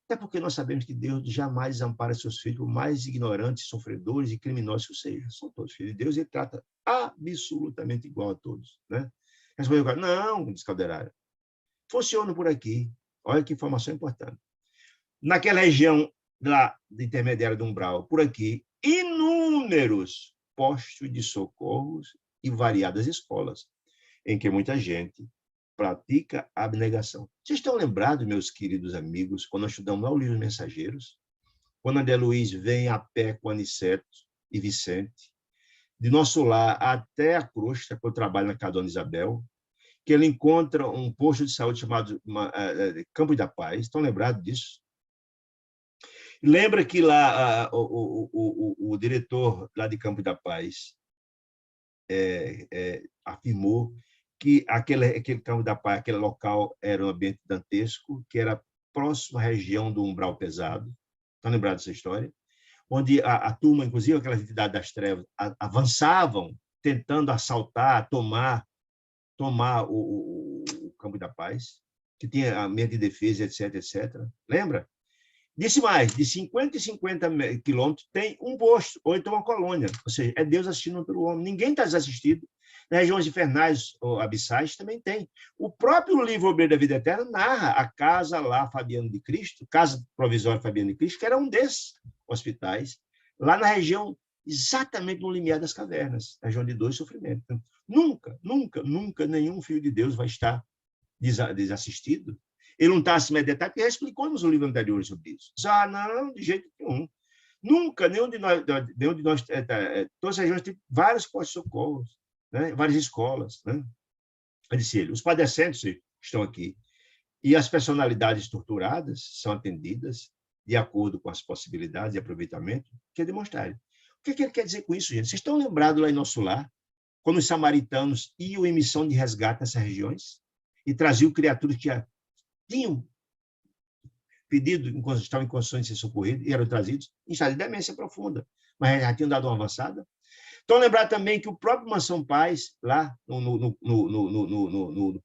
S1: Até porque nós sabemos que Deus jamais desampara seus filhos, por mais ignorantes, sofredores e criminosos que sejam. São todos filhos de Deus e ele trata absolutamente igual a todos, né? Respondeu, não, disse Calderaro, funciona por aqui. Olha que informação importante. Naquela região lá de intermediária do umbral, por aqui, inúmeros postos de socorros e variadas escolas, em que muita gente pratica a abnegação. Vocês estão lembrados, meus queridos amigos, quando nós estudamos lá o livro Mensageiros, quando André Luiz vem a pé com Aniceto e Vicente, de nosso lar até a crosta, que eu trabalho na casa Dona Isabel, que ele encontra um posto de saúde chamado Campo da Paz. Estão lembrados disso? Lembra que lá o diretor lá de Campo da Paz afirmou que aquele Campo da Paz, aquele local, era um ambiente dantesco, que era próximo à região do umbral pesado. Estão lembrados dessa história? Onde a turma, inclusive aquela entidade das trevas, avançavam, tentando assaltar, tomar o Campo da Paz, que tinha a meio de defesa, etc, etc. Lembra? Disse mais, de 50 em 50 quilômetros tem um posto, ou então uma colônia. Ou seja, é Deus assistindo pelo homem. Ninguém está desassistido. Nas regiões infernais ou abissais também tem. O próprio livro Obreiro da Vida Eterna narra a casa lá, Fabiano de Cristo, casa provisória Fabiano de Cristo, que era um desses hospitais, lá na região, exatamente no limiar das cavernas, na região de dor e sofrimento. Então, nunca nenhum filho de Deus vai estar desassistido. Ele não está acima de detalhe, porque já explicou nos livros anteriores sobre isso. Não, de jeito nenhum. Nunca, nenhum de nós todas as regiões têm vários postos de socorro, né? Várias escolas. Né? Disse ele, os padecentes estão aqui e as personalidades torturadas são atendidas de acordo com as possibilidades de aproveitamento que demonstrarem. O que ele quer dizer com isso, gente? Vocês estão lembrados lá em nosso lar, quando os samaritanos iam em missão de resgate nessas regiões e traziam criaturas que tinham pedido, estavam em condições de ser socorridos, e eram trazidos em estado de demência profunda, mas já tinham dado uma avançada. Então, lembrar também que o próprio Mansão Paz, lá no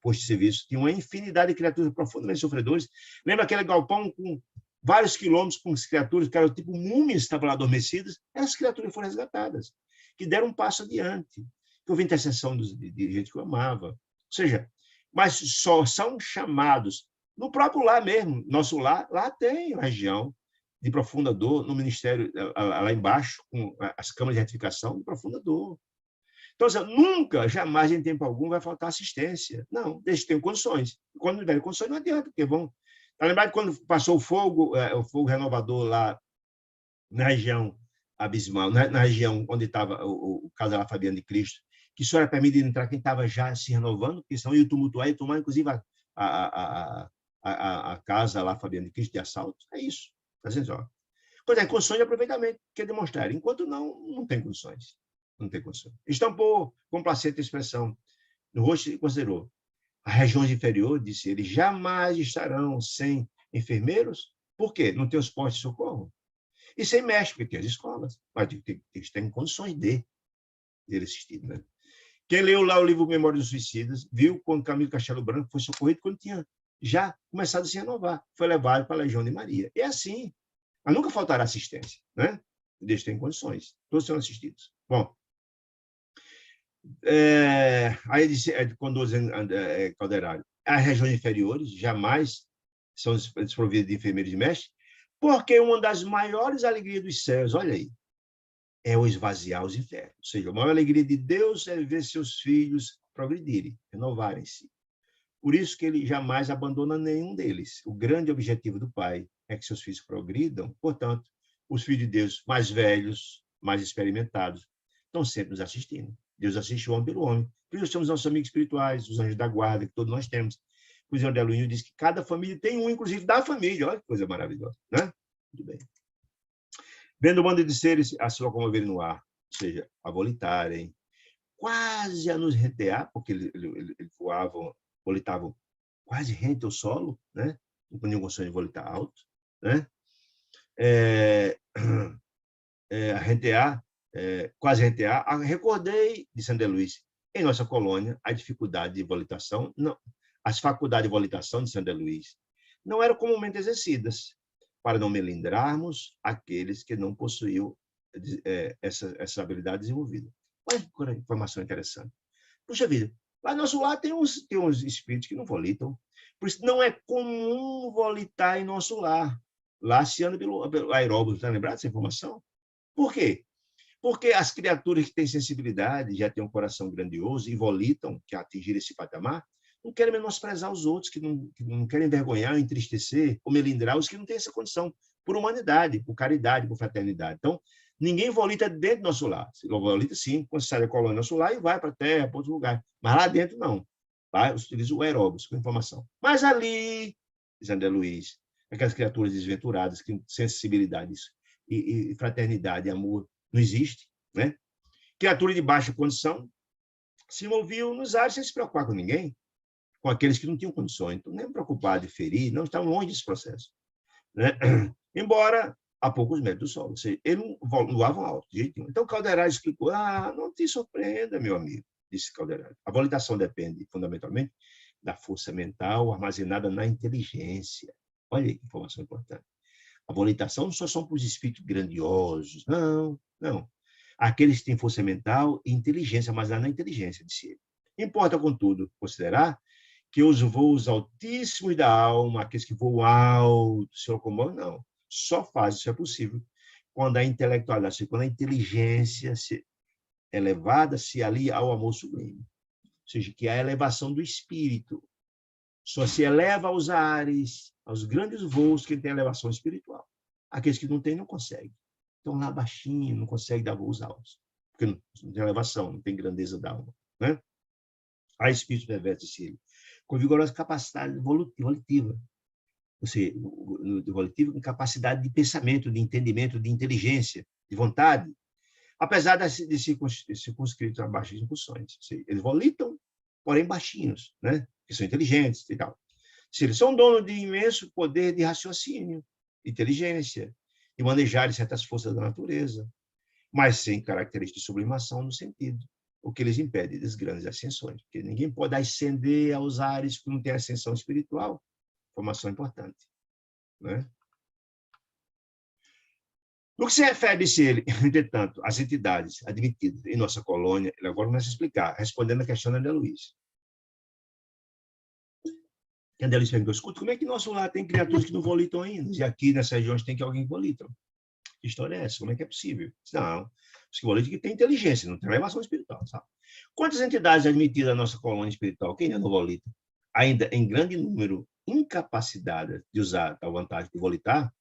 S1: posto de serviço, tinha uma infinidade de criaturas profundamente sofredoras. Lembra aquele galpão com vários quilômetros com as criaturas, que eram tipo múmias, estavam lá adormecidas? Essas criaturas foram resgatadas, que deram um passo adiante, que houve intercessão de gente que eu amava. Ou seja, mas só são chamados no próprio lar mesmo. Nosso lar, lá tem região de profunda dor, no ministério, lá embaixo, com as câmaras de retificação, de profunda dor. Então, nunca, jamais, em tempo algum, vai faltar assistência. Não, desde que tenham condições. Quando não tiverem condições, não adianta, porque vão... Está lembrado quando passou o fogo renovador lá na região abismal, na região onde estava o casal lá Fabiano de Cristo, que só era permitido entrar quem estava já se renovando, porque senão ia tumultuar, ia tomar, inclusive, a casa lá Fabiano de Cristo de assalto. É isso. Ó. Quando é condições de aproveitamento, quer demonstrar. Enquanto não tem condições. Não tem condições. Estampou complacente a expressão no rosto e considerou. As regiões inferiores, disse ele, jamais estarão sem enfermeiros. Por quê? Não tem os postos de socorro. E sem mestre, porque tem as escolas. Mas tem que estar em condições de assistir. Né? Quem leu lá o livro Memória dos Suicidas, viu quando Camilo Castelo Branco foi socorrido quando tinha já começado a se renovar. Foi levado para a Legião de Maria. É assim. Mas nunca faltará assistência, né? Desde que tenham condições. Todos serão assistidos. Bom, aí disse Condorcet Calderaro, as regiões inferiores jamais são desprovidas de enfermeiros de mestre, porque uma das maiores alegrias dos céus, olha aí, é o esvaziar os infernos. Ou seja, a maior alegria de Deus é ver seus filhos progredirem, renovarem-se. Por isso que ele jamais abandona nenhum deles. O grande objetivo do Pai é que seus filhos progridam. Portanto, os filhos de Deus mais velhos, mais experimentados, estão sempre nos assistindo. Deus assiste o homem pelo homem. Por isso temos nossos amigos espirituais, os anjos da guarda, que todos nós temos. O Zé Adeluinho diz que cada família tem um, inclusive da família. Olha que coisa maravilhosa, né? Muito bem. Vendo o bando de seres a se locomoverem no ar, ou seja, a volitarem, quase a nos rentear, porque eles voavam, volitavam quase rente ao solo, né? Não tinham condições de volitar alto, né? A rentear, quase rentear. Recordei, de André Luiz, em nossa colônia, a dificuldade de volitação, não, as faculdades de volitação de André Luiz não eram comumente exercidas, para não melindrarmos aqueles que não possuíam essa habilidade desenvolvida. Olha que informação interessante. Puxa vida, lá no nosso lar tem uns espíritos que não volitam. Por isso, não é comum volitar em nosso lar. Lá se anda pelo aeróbio. Está lembrado dessa informação? Por quê? Porque as criaturas que têm sensibilidade, já têm um coração grandioso e volitam, que atingiram esse patamar, não querem menosprezar os outros, que não querem envergonhar, entristecer ou melindrar os que não têm essa condição, por humanidade, por caridade, por fraternidade. Então, ninguém volita dentro do nosso lar. Se volita, sim, quando sai da colônia do nosso lar e vai para a terra, para outro lugar. Mas lá dentro, não. Lá utiliza o aeróbio, com informação. Mas ali, diz André Luiz, aquelas criaturas desventuradas, que sensibilidade e fraternidade e amor não existe, né? Criatura de baixa condição se moviam nos ares sem se preocupar com ninguém, com aqueles que não tinham condições. Então, nem preocupado de ferir, não estavam longe desse processo. Né? Embora a poucos metros do solo. Ou seja, eles não voavam alto, de jeito nenhum. Então, Calderaro explicou, não te surpreenda, meu amigo, disse Calderaro. A volitação depende, fundamentalmente, da força mental armazenada na inteligência. Olha aí que informação importante. A volitação não só são para os espíritos grandiosos, não. Aqueles que têm força mental e inteligência, armazenada na inteligência, disse ele. Importa, contudo, considerar que os voos altíssimos da alma, aqueles que voam alto, se locomovam, não. Só faz isso é possível quando a intelectualidade, quando a inteligência elevada se alia ao amor sublime. Ou seja, que é a elevação do espírito. Só se eleva aos ares, aos grandes voos, quem tem elevação espiritual. Aqueles que não têm, não conseguem. Estão lá baixinho, não conseguem dar voos altos. Porque não tem elevação, não tem grandeza da alma. Né? Há espírito perverso, disse ele, com vigorosa capacidade volitiva. Ou seja, volitivo com capacidade de pensamento, de entendimento, de inteligência, de vontade, apesar de circunscritos a baixas impulsões. Seja, eles volitam, porém baixinhos, né? Que são inteligentes e tal. Se eles são donos de imenso poder de raciocínio, inteligência, de manejar certas forças da natureza, mas sem características de sublimação no sentido, o que eles impede das grandes ascensões. Porque ninguém pode ascender aos ares que não tem ascensão espiritual. Informação importante. Né? No que se refere, se ele, entretanto, às entidades admitidas em nossa colônia, ele agora começa a explicar, respondendo a questão da André Luiz. A André Luiz perguntou, escuta, como é que nosso lar tem criaturas que não volitam ainda? E aqui nessas regiões tem que alguém que volita. Que história é essa? Como é que é possível? Não, os que volitam que têm inteligência, não tem elevação espiritual. Sabe? Quantas entidades admitidas na nossa colônia espiritual que ainda não volitam? Ainda em grande número incapacitadas de usar a vantagem de volitar,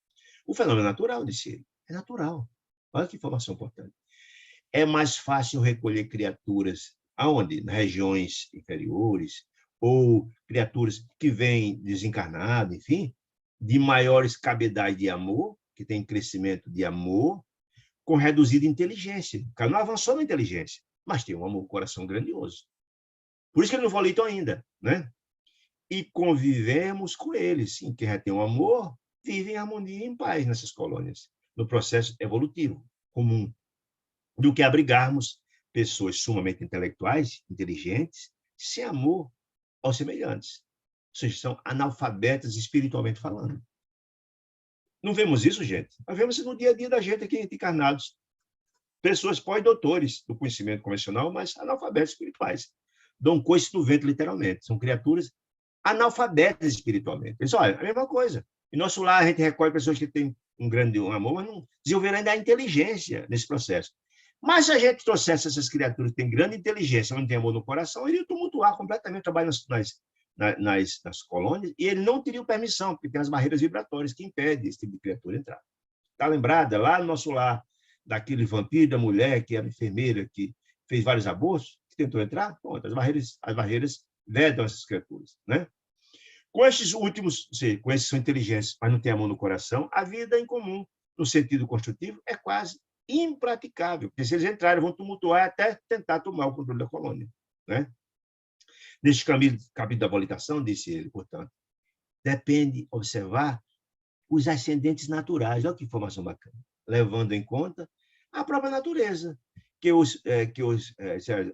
S1: o fenômeno natural, disse ele. É natural. Olha que informação importante. É mais fácil recolher criaturas aonde? Nas regiões inferiores, ou criaturas que vêm desencarnadas, enfim, de maiores capacidades de amor, que tem crescimento de amor, com reduzida inteligência. O cara não avançou na inteligência, mas tem um amor, um coração grandioso. Por isso que ele não volitam ainda, né? E convivemos com eles, sim, que já tem um amor, vivem em harmonia e em paz nessas colônias, no processo evolutivo comum, do que abrigarmos pessoas sumamente intelectuais, inteligentes, sem amor aos semelhantes. Ou seja, são analfabetas espiritualmente falando. Não vemos isso, gente? Nós vemos isso no dia a dia da gente aqui, encarnados. Pessoas pós-doutores do conhecimento convencional, mas analfabetos espirituais. Dão coice no vento, literalmente. São criaturas analfabetas espiritualmente. Eles, olha, a mesma coisa. Em nosso lar, a gente recolhe pessoas que têm um grande amor, mas não desenvolveram ainda a inteligência nesse processo. Mas se a gente trouxesse essas criaturas que têm grande inteligência, mas não tem amor no coração, ele ia tumultuar completamente o trabalho nas colônias, e ele não teria permissão, porque tem as barreiras vibratórias que impedem esse tipo de criatura entrar. Está lembrada? Lá no nosso lar, daquele vampiro da mulher, que era enfermeira, que fez vários abortos, que tentou entrar? Bom, as barreiras vedam essas criaturas. Né? Com estes últimos, com esses são inteligentes, mas não têm amor no coração, a vida em comum, no sentido construtivo, é quase impraticável, porque se eles entrarem, vão tumultuar até tentar tomar o controle da colônia. Né? Neste capítulo da volitação, disse ele, portanto, depende observar os ascendentes naturais. Olha que informação bacana. Levando em conta a própria natureza,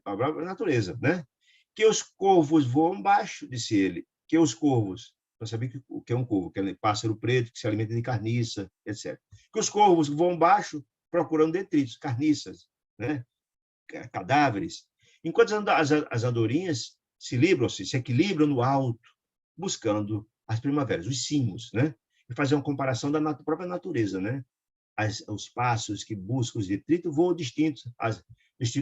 S1: a própria natureza, né? Que os corvos voam baixo, disse ele, que os corvos, para saber o que é um corvo, que é um pássaro preto que se alimenta de carniça, etc. Que os corvos voam baixo procurando detritos, carniças, né? Cadáveres, enquanto as andorinhas se equilibram no alto, buscando as primaveras, os cimos, né? E fazer uma comparação da própria natureza, né? Os pássaros que buscam os detritos voam distintos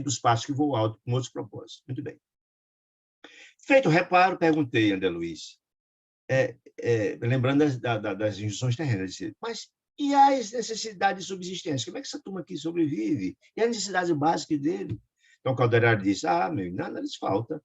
S1: dos pássaros que voam alto, com outros propósitos. Muito bem. Feito o reparo, perguntei a André Luiz, lembrando das injunções terrenas, mas e as necessidades de subsistência? Como é que essa turma aqui sobrevive? E as necessidades básicas dele? Então, Calderari disse, nada lhes falta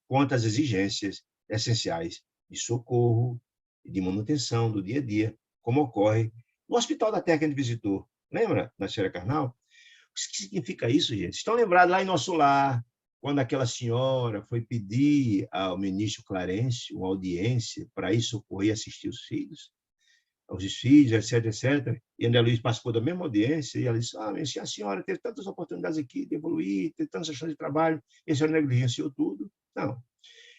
S1: quanto às exigências essenciais de socorro e de manutenção do dia a dia, como ocorre no Hospital da Terra que a gente visitou. Lembra, na Sierra Carnal? O que significa isso, gente? Estão lembrados lá em nosso lar, quando aquela senhora foi pedir ao ministro Clarence uma audiência para ir socorrer e assistir os filhos, etc, etc. E André Luiz participou da mesma audiência e ela disse, a senhora teve tantas oportunidades aqui de evoluir, teve tantas chances de trabalho, e a senhora negligenciou tudo. Não.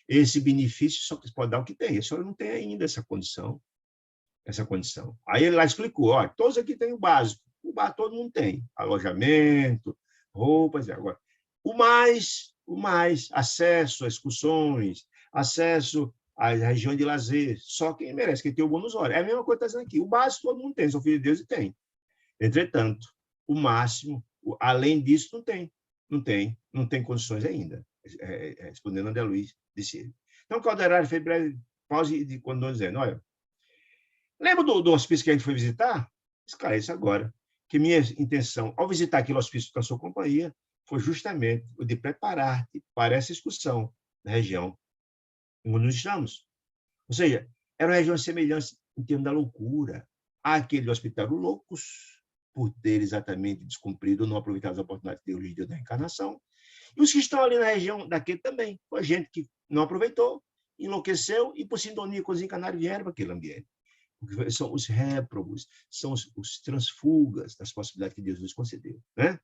S1: Esse benefício só pode dar o que tem. A senhora não tem ainda essa condição. Aí ele lá explicou, todos aqui têm o básico. O básico todo mundo tem. Alojamento, roupas, agora. O mais, acesso a excursões, acesso às regiões de lazer, só quem merece, quem tem o bônus hora. É a mesma coisa que está dizendo aqui. O básico todo mundo tem, sou filho de Deus e tem. Entretanto, o máximo, além disso, não tem condições ainda. Respondendo a André Luiz, disse ele. Então, Calderari fez breve pausa e continuou dizendo, olha, lembra do hospício que a gente foi visitar? Esclareço agora que minha intenção, ao visitar aquele hospício com a sua companhia, foi justamente o de preparar-te para essa excursão na região onde nós estamos. Ou seja, era uma região semelhante em termos da loucura àquele hospital loucos, por ter exatamente descumprido ou não aproveitado as oportunidades de Deus da reencarnação, e os que estão ali na região daquele também, foi gente que não aproveitou enlouqueceu e, por sintonia com os encarnados, vieram para aquele ambiente. Porque são os réprobos, são os transfugas das possibilidades que Deus nos concedeu. Né?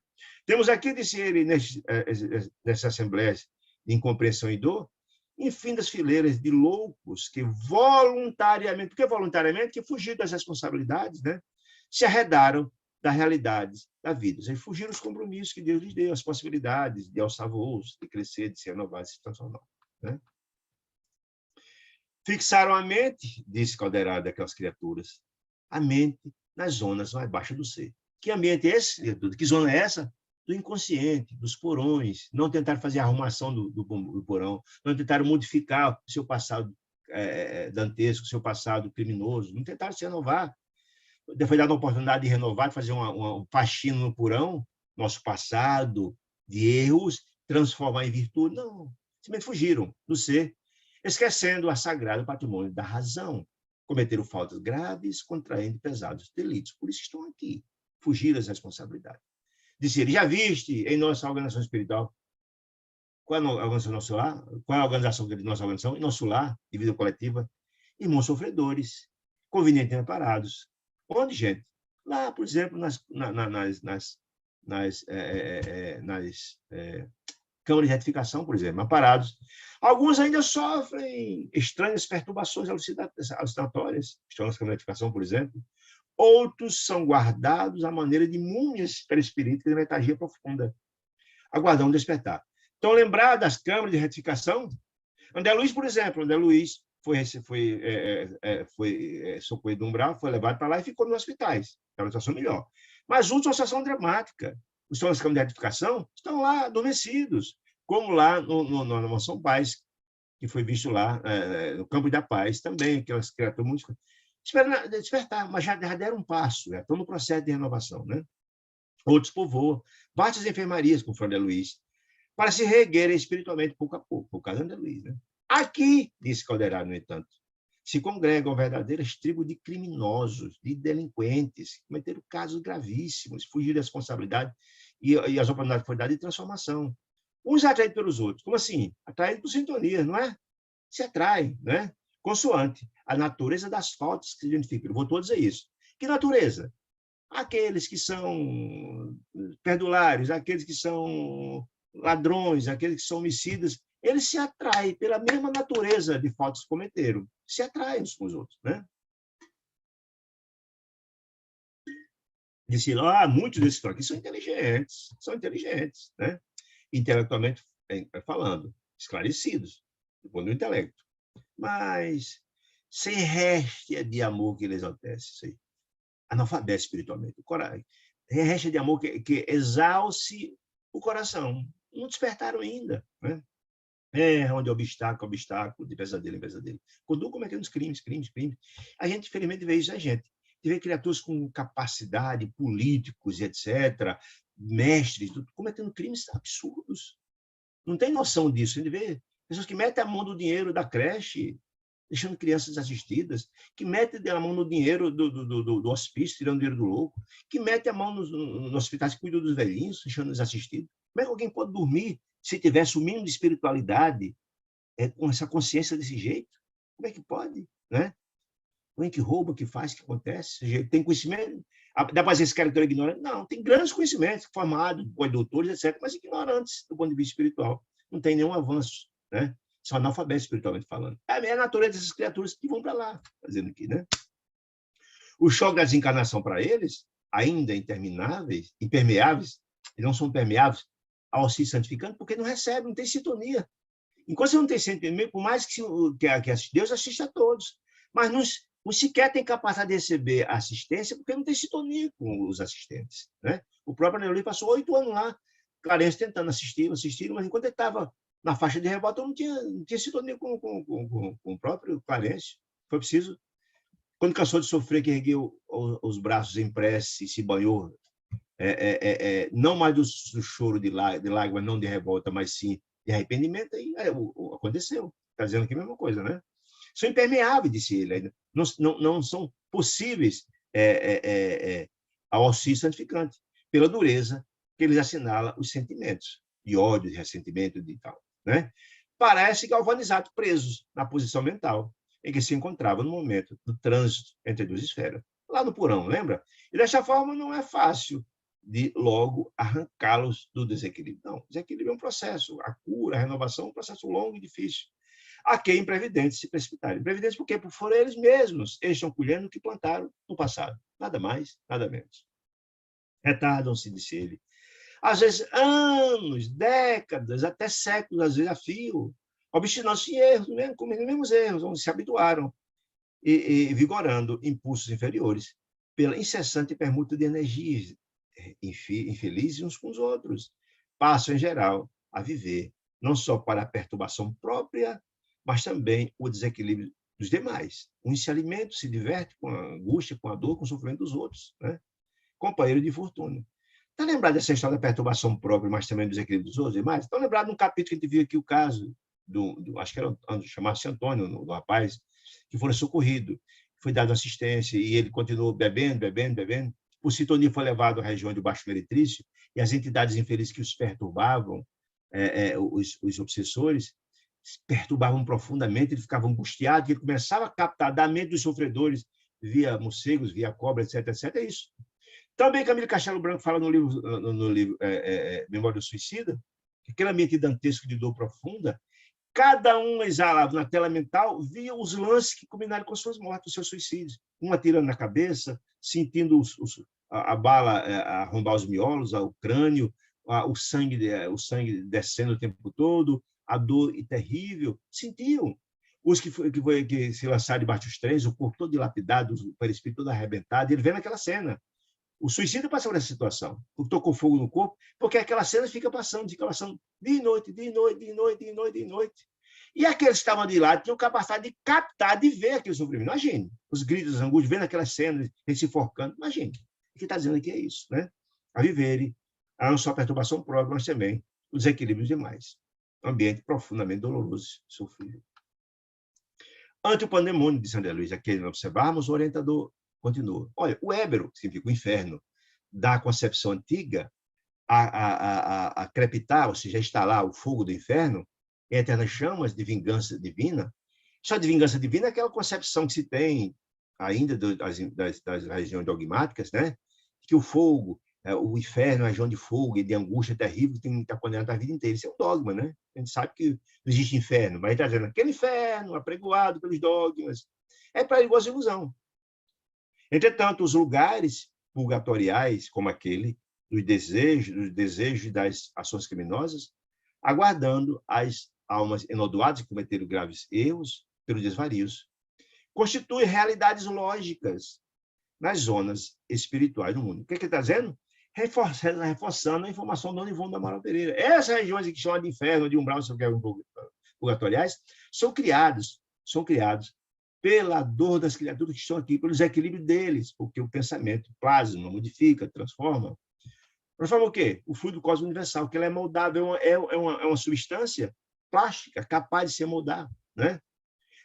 S1: Temos aqui, disse ele, nessa assembleia de incompreensão e dor, infindas fileiras de loucos que voluntariamente, por que voluntariamente? Que fugiram das responsabilidades, né? Se arredaram da realidade da vida. Eles fugiram dos compromissos que Deus lhes deu, as possibilidades de alçar voos, de crescer, de se renovar, de se transformar. Né? Fixaram a mente, disse Calderaro daquelas criaturas, a mente nas zonas mais baixas do ser. Que ambiente é esse, criatura? Que zona é essa? Do inconsciente, dos porões. Não tentaram fazer a arrumação do porão, não tentaram modificar o seu passado dantesco, o seu passado criminoso, não tentaram se renovar. Foi dada a oportunidade de renovar, de fazer um faxina no porão, nosso passado, de erros, transformar em virtude. Não, simplesmente fugiram do ser, esquecendo o sagrado patrimônio da razão. Cometeram faltas graves, contraindo pesados delitos. Por isso estão aqui, fugir das responsabilidades. Disse ele, já viste em nossa organização espiritual, qual é a organização do nosso lar? Qual é a organização de nossa organização? Em nosso lar, de vida coletiva, irmãos sofredores, convenientemente parados. Onde, gente? Lá, por exemplo, nas câmaras de retificação, por exemplo, amparados. Alguns ainda sofrem estranhas perturbações alucinatórias, estão nas câmaras de retificação, por exemplo. Outros são guardados à maneira de múmias perispiríticas de letargia profunda, aguardando despertar. Então, lembrar das câmaras de retificação? André Luiz, por exemplo, André Luiz foi socorrido no umbral, foi levado para lá e ficou nos hospitais. É uma situação melhor. Mas outros, uma situação dramática. Os que estão de retificação estão lá adormecidos, como lá na Mansão Paz, que foi visto lá no Campo da Paz, também, aquelas criaturas muito... Esperam despertar, mas já deram um passo, já estão no processo de renovação. Né? Outros povoam, várias enfermarias, como foi André Luiz, para se reerguerem espiritualmente pouco a pouco, por causa de André Luiz. Né? Aqui, disse Calderaro, no entanto, se congregam verdadeiras tribos de criminosos, de delinquentes, que cometeram casos gravíssimos, fugiram da responsabilidade e as oportunidades que foram dadas de transformação. Uns atraídos pelos outros. Como assim? Atraídos por sintonia, não é? Se atraem, né? Consoante a natureza das faltas que se identificam. Eu vou todos dizer isso. Que natureza? Aqueles que são perdulários, aqueles que são ladrões, aqueles que são homicidas, eles se atraem pela mesma natureza de faltas que cometeram. Se atraem uns com os outros. Né? Disse, muitos desses aqui são inteligentes, né? Intelectualmente falando, esclarecidos, do ponto do intelecto. Mas sem réstia de amor que lhes acontece, isso aí. Analfabeto espiritualmente. Réstia de amor que exalce o coração. Não despertaram ainda. Né? Onde é obstáculo, de pesadelo em pesadelo. Continuam cometendo crimes. A gente, infelizmente, vê isso, a gente. Vê criaturas com capacidade, políticos, etc., mestres, cometendo crimes absurdos. Não tem noção disso. A gente vê pessoas que metem a mão no dinheiro da creche, deixando crianças desassistidas, que metem a mão no dinheiro do hospício, tirando o dinheiro do louco, que metem a mão nos hospitais que cuidam dos velhinhos, deixando desassistidos. Como é que alguém pode dormir se tivesse o mínimo de espiritualidade, com essa consciência desse jeito? Como é que pode? Né? Alguém que rouba, que faz, que acontece? Tem conhecimento? Dá para dizer esse cara que é ignorante? Não, tem grandes conhecimentos, formados, doutores, etc., mas ignorantes do ponto de vista espiritual. Não tem nenhum avanço. Né? São analfabetos espiritualmente falando. É a natureza dessas criaturas que vão para lá, fazendo aqui, né? O choque da desencarnação para eles, ainda impermeáveis, eles não são permeáveis ao auxílio santificante, porque não recebem, não tem sintonia. Enquanto você não tem sintonia, por mais que Deus assista a todos, mas não sequer tem capacidade de receber assistência, porque não tem sintonia com os assistentes. Né? O próprio Neolí passou 8 anos lá, Clarence tentando assistir, mas enquanto ele estava na faixa de revolta, não tinha sintonia com o próprio Clarence. Foi preciso, quando cansou de sofrer, que ergueu os braços em prece e se banhou, não mais do choro de lágrimas, não de revolta, mas sim de arrependimento, aí aconteceu. Está dizendo aqui a mesma coisa, né? São impermeáveis, disse ele, não são possíveis ao auxílio santificante, pela dureza que eles assinalam os sentimentos, de ódio, de ressentimento e tal. Né? parece galvanizados, presos na posição mental em que se encontravam no momento do trânsito entre duas esferas. Lá no porão, lembra? E dessa forma não é fácil de logo arrancá-los do desequilíbrio. Não, desequilíbrio é um processo, a cura, a renovação é um processo longo e difícil. A que imprevidentes se precipitaram. Imprevidentes por quê? Porque foram eles mesmos. Eles estão colhendo o que plantaram no passado. Nada mais, nada menos. Retardam-se, disse ele. Às vezes, anos, décadas, até séculos, às vezes, a fio, obstinando-se em erros, cometendo os mesmos erros, onde se habituaram, e vigorando impulsos inferiores, pela incessante permuta de energias infelizes uns com os outros. Passam, em geral, a viver, não só para a perturbação própria, mas também o desequilíbrio dos demais. Um se alimenta, se diverte com a angústia, com a dor, com o sofrimento dos outros. Né? Companheiro de infortúnio. Está lembrado dessa história da perturbação própria, mas também do desequilíbrio dos outros demais? Estão lembrados num capítulo que a gente viu aqui o caso acho que era chamado-se Antônio, do rapaz, que foi socorrido, foi dado assistência e ele continuou bebendo. Por sintonia foi levado à região de Baixo Meretrício e as entidades infelizes que os perturbavam, os obsessores, perturbavam profundamente, ele ficava angustiado, ele começava a captar da mente dos sofredores via morcegos, via cobra, etc. É isso. Também Camilo Castelo Branco fala no livro Memória do Suicida, que aquele ambiente dantesco de dor profunda, cada um exalava na tela mental, via os lances que combinaram com suas mortes, os seus suicídios. Um atirando na cabeça, sentindo a bala arrombar os miolos, o crânio, o sangue descendo o tempo todo, a dor terrível. Sentiam. Os que se lançaram debaixo dos trens, o corpo todo dilapidado, o perispírito todo arrebentado, ele vê naquela cena. O suicídio passa por essa situação. Estou com fogo no corpo, porque aquela cena fica passando dia e noite. E aqueles que estavam de lá tinham capacidade de captar, de ver aquele sofrimento. Imagine, os gritos, as angústias, vendo aquelas cenas, eles se enforcando. Imagine. O que está dizendo aqui é isso, né? A viverem, a não só a perturbação própria, mas também os desequilíbrios demais. Um ambiente profundamente doloroso e sofrível. Ante o pandemônio de André Luiz, aquele que observarmos, o orientador continua. Olha, o ébero, que significa o inferno, da concepção antiga, a crepitar, ou seja, a instalar o fogo do inferno, em eternas chamas de vingança divina. Só de vingança divina é aquela concepção que se tem ainda das religiões dogmáticas, né? Que o fogo, o inferno é uma região de fogo e de angústia terrível que tem que estar condenado a vida inteira. Isso é um dogma, né? A gente sabe que não existe inferno, mas está dizendo aquele inferno apregoado pelos dogmas. É para ele gosto de ilusão. Entretanto, os lugares purgatoriais, como aquele dos desejos das ações criminosas, aguardando as almas enodoadas que cometeram graves erros pelos desvarios, constituem realidades lógicas nas zonas espirituais do mundo. O que ele está dizendo? Reforçando a informação do Ivone da Amaral Pereira. Essas regiões que chamam de inferno, de umbral, purgatoriais, são criados pela dor das criaturas que estão aqui, pelo desequilíbrio deles, porque o pensamento plasma, modifica, transforma. Transforma o quê? O fluido cósmico universal, que ela é moldável, é uma substância plástica, capaz de se moldar. Né?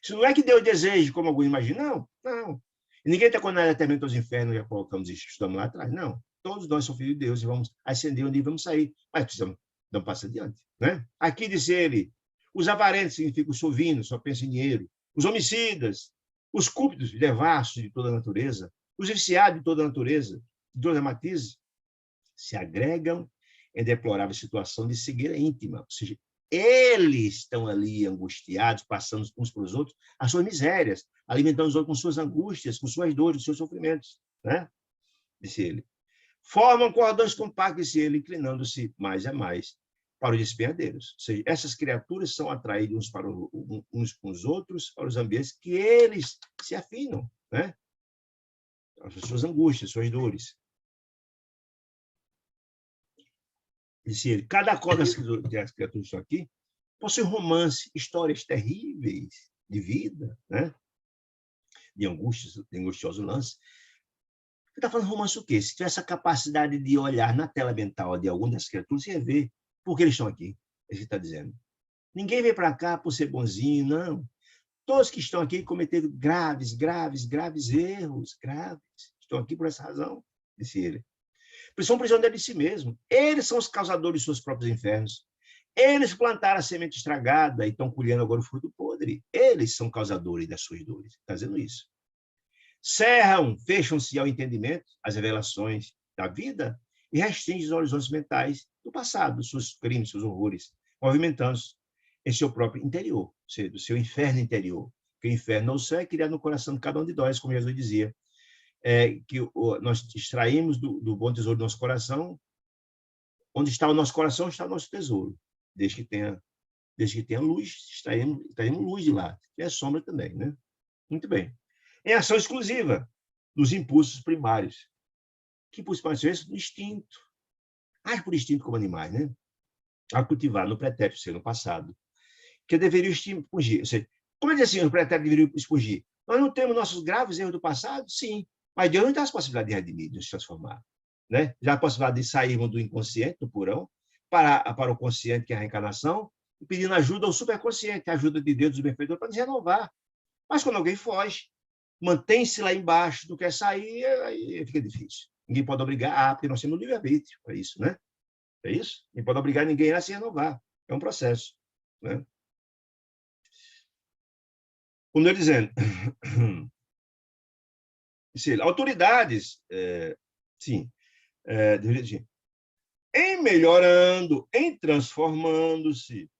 S1: Isso não é que Deus deseja, como alguns imaginam, não. E ninguém está condenado eternamente aos infernos, já colocamos isso, estudamos lá atrás. Não. Todos nós somos filhos de Deus e vamos ascender onde vamos sair. Mas precisamos dar um passo adiante. Né? Aqui, disse ele, os avarentos significam os sovinos, só pensam em dinheiro. Os homicidas, os cúpidos, devassos de toda a natureza, os viciados de toda a natureza, de todas as matizes, se agregam em deplorável situação de cegueira íntima. Ou seja, eles estão ali angustiados, passando uns para os outros as suas misérias, alimentando os outros com suas angústias, com suas dores, com seus sofrimentos. Né? Disse ele. Formam cordões compactos, disse ele, inclinando-se mais a mais para os despenhadeiros. Ou seja, essas criaturas são atraídas uns com os outros para os ambientes que eles se afinam, né? As suas angústias, suas dores. Disse ele, cada corda que as criaturas estão aqui possui romance, histórias terríveis de vida, né? De angústias, de angustioso lance. Você está falando romance o quê? Se tiver essa capacidade de olhar na tela mental de alguma das criaturas, você ia ver por que eles estão aqui. É isso que está dizendo. Ninguém veio para cá por ser bonzinho, não. Todos que estão aqui cometeram graves erros, graves. Estão aqui por essa razão, disse ele. São prisioneiros de si mesmos. Eles são os causadores de seus próprios infernos. Eles plantaram a semente estragada e estão colhendo agora o fruto podre. Eles são causadores das suas dores. Está dizendo isso. Cerram, fecham-se ao entendimento, às revelações da vida e restringem os horizontes mentais do passado, seus crimes, seus horrores, movimentando-se em seu próprio interior, ou seja, do seu inferno interior. Que o inferno, o céu, é criado no coração de cada um de nós, como Jesus dizia, que nós extraímos do bom tesouro do nosso coração. Onde está o nosso coração, está o nosso tesouro. Desde que tenha luz, extraímos luz de lá, que é sombra também, né? Muito bem. Em ação exclusiva dos impulsos primários. Que impulsos primários são esses? Do instinto. Age por instinto como animais, né? A cultivar no pretérito, ou seja, no passado. Que deveria expungir. Ou seja, como é que assim, o pretérito deveria expungir? Nós não temos nossos graves erros do passado? Sim. Mas Deus não tem as possibilidades de redimir, de se transformar. Né? Já a possibilidade de sairmos do inconsciente, do porão, para o consciente, que é a reencarnação, e pedindo ajuda ao superconsciente, a ajuda de Deus, dos benfeitores, para nos renovar. Mas quando alguém foge, mantém-se lá embaixo, não quer sair, aí fica difícil. Ninguém pode obrigar, porque nós temos livre-arbítrio para isso, né? É isso? Ninguém pode obrigar ninguém a se renovar. É um processo. Né? Como dizendo, autoridades, sim, em melhorando, em transformando-se.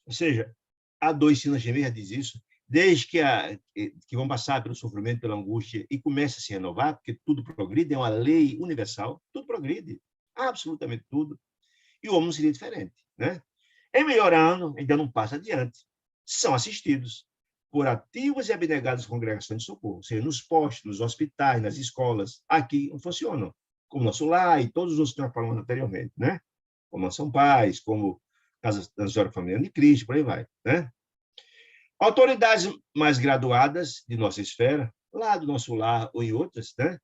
S1: Ou seja, a dor ensina a gemer, diz isso, desde que vão passar pelo sofrimento, pela angústia, e começa a se renovar, porque tudo progride, é uma lei universal, tudo progride, absolutamente tudo, e o homem não seria diferente. Né? Em melhorando, ainda não passa adiante, são assistidos por ativas e abnegadas congregações de socorro, ou seja, nos postos, nos hospitais, nas escolas, aqui não funcionam, como Nosso Lar e todos os outros que nós falamos anteriormente, né? Como São Pais, como Casa da Senhora Familiar de Cristo, por aí vai, né? Autoridades mais graduadas de nossa esfera, lá do Nosso Lar ou em outras, né?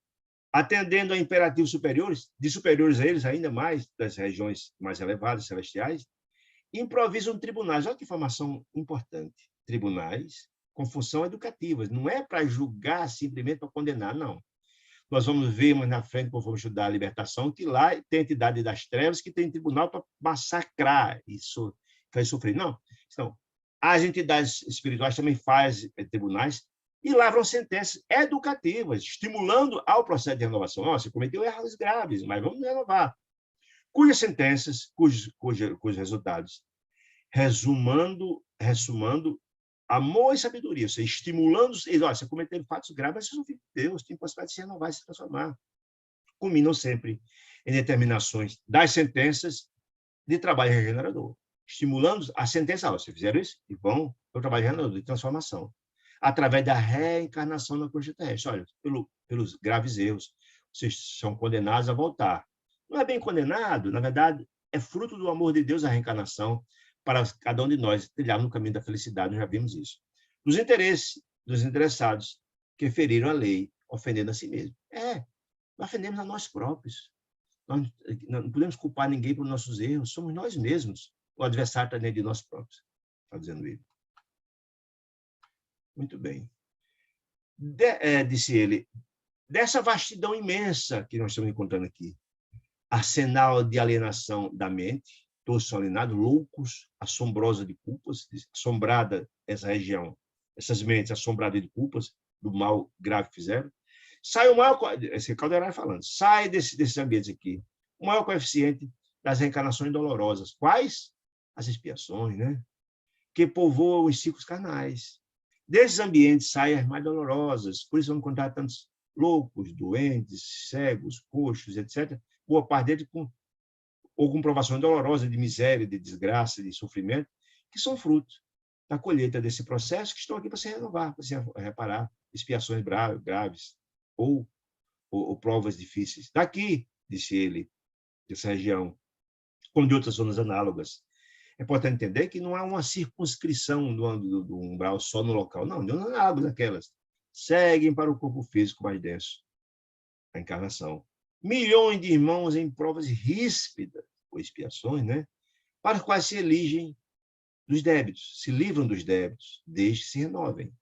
S1: Atendendo a imperativos superiores, de superiores a eles ainda mais, das regiões mais elevadas, celestiais, improvisam tribunais. Olha que informação importante. Tribunais com função educativa. Não é para julgar simplesmente para condenar, não. Nós vamos ver mais na frente, quando vamos estudar a libertação, que lá tem a entidade das trevas que tem tribunal para massacrar isso, fazer sofrer. Não. Então, as entidades espirituais também fazem tribunais e lavram sentenças educativas, estimulando ao processo de renovação. Você cometeu erros graves, mas vamos renovar. Cujas sentenças, cujos resultados, ressumando amor e sabedoria, ou seja, estimulando, você cometeu fatos graves, mas você não fica de Deus, tem possibilidade de se renovar e se transformar. Culminam sempre em determinações das sentenças de trabalho regenerador, estimulando a sentença, vocês fizeram isso, e vão para o trabalho regenerador, de transformação, através da reencarnação na cruz terrestre. Olha, pelos graves erros, vocês são condenados a voltar. Não é bem condenado, na verdade, é fruto do amor de Deus a reencarnação, para cada um de nós trilhar no caminho da felicidade, nós já vimos isso. Dos interesses dos interessados que feriram a lei, ofendendo a si mesmo. Nós ofendemos a nós próprios. Nós não podemos culpar ninguém por nossos erros, somos nós mesmos. O adversário está dentro de nós próprios, está dizendo ele. Muito bem. Disse ele, dessa vastidão imensa que nós estamos encontrando aqui, arsenal de alienação da mente, todos são alienados, loucos, assombrosa de culpas, assombrada essa região, essas mentes assombradas de culpas, do mal grave que fizeram. Sai o maior, esse Calderari falando, sai desses ambientes aqui, o maior coeficiente das reencarnações dolorosas. Quais? As expiações, né? Que povoam os ciclos carnais. Desses ambientes saem as mais dolorosas, por isso vamos encontrar tantos loucos, doentes, cegos, coxos, etc., boa parte deles com provações dolorosas de miséria, de desgraça, de sofrimento, que são frutos da colheita desse processo, que estão aqui para se renovar, para se reparar expiações graves ou provas difíceis. Daqui, disse ele, dessa região, como de outras zonas análogas. É importante entender que não há uma circunscrição do umbral só no local, não, de zonas análogas aquelas. Seguem para o corpo físico mais denso, a encarnação. Milhões de irmãos em provas ríspidas, ou expiações, né? Para os quais se eligem dos débitos, se livram dos débitos, desde que se renovem,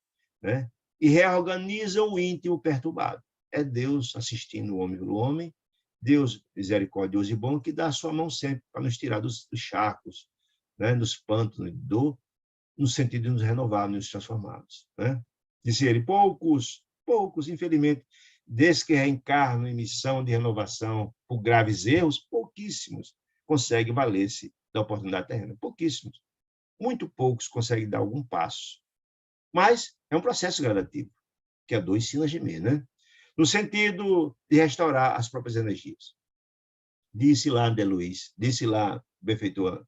S1: né? E reorganizam o íntimo perturbado. É Deus assistindo o homem pelo homem, Deus misericordioso e bom, que dá a sua mão sempre para nos tirar dos charcos, né, nos pântanos de dor, no sentido de nos renovar, nos transformarmos. Né? Disse ele, poucos, infelizmente, desses que reencarnam em missão de renovação por graves erros, pouquíssimos conseguem valer-se da oportunidade terrena. Pouquíssimos. Muito poucos conseguem dar algum passo. Mas é um processo gradativo, que a dor ensina a gemer, né? No sentido de restaurar as próprias energias. Disse lá André Luiz, disse lá o benfeitor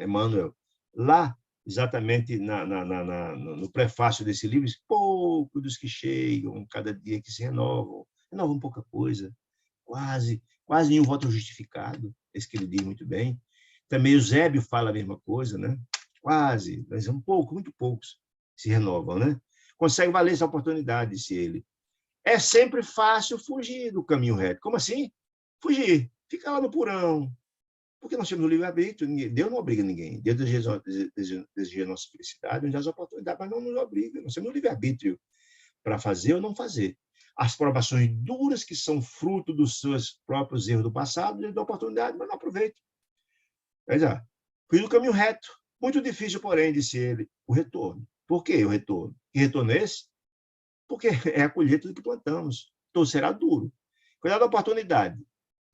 S1: Emmanuel, lá, exatamente no prefácio desse livro, poucos dos que chegam, cada dia que se renovam pouca coisa, quase nenhum voto justificado, esse que ele diz muito bem. Também Eusébio fala a mesma coisa, né? Quase, mas muito poucos se renovam, né? Consegue valer essa oportunidade, disse ele. É sempre fácil fugir do caminho reto. Como assim? Fugir. Fica lá no porão. Porque nós temos o livre-arbítrio. Deus não obriga ninguém. Deus deseja a nossa felicidade, nos dá as oportunidades, mas não nos obriga. Nós temos o livre-arbítrio para fazer ou não fazer. As provações duras, que são fruto dos seus próprios erros do passado, Deus dá oportunidade, mas não aproveita. Fui do caminho reto. Muito difícil, porém, disse ele, o retorno. Por que o retorno? Que retorno é esse? Porque é a colheita do que plantamos. Então, será duro. Quando dá oportunidade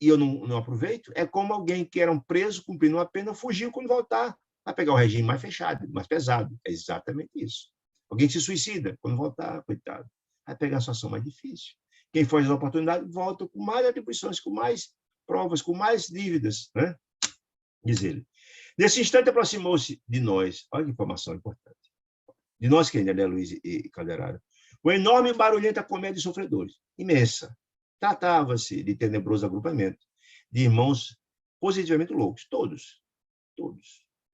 S1: e eu não aproveito, é como alguém que era um preso cumprindo uma pena, fugiu quando voltar, vai pegar um regime mais fechado, mais pesado. É exatamente isso. Alguém que se suicida, quando voltar, coitado, vai pegar a situação mais difícil. Quem foge da oportunidade volta com mais atribuições, com mais provas, com mais dívidas, né? Diz ele. Nesse instante aproximou-se de nós, olha que informação importante, de nós quem, André Luiz e Calderaro, uma enorme e barulhenta comédia de sofredores, imensa. Tratava-se de tenebroso agrupamento de irmãos positivamente loucos, todos,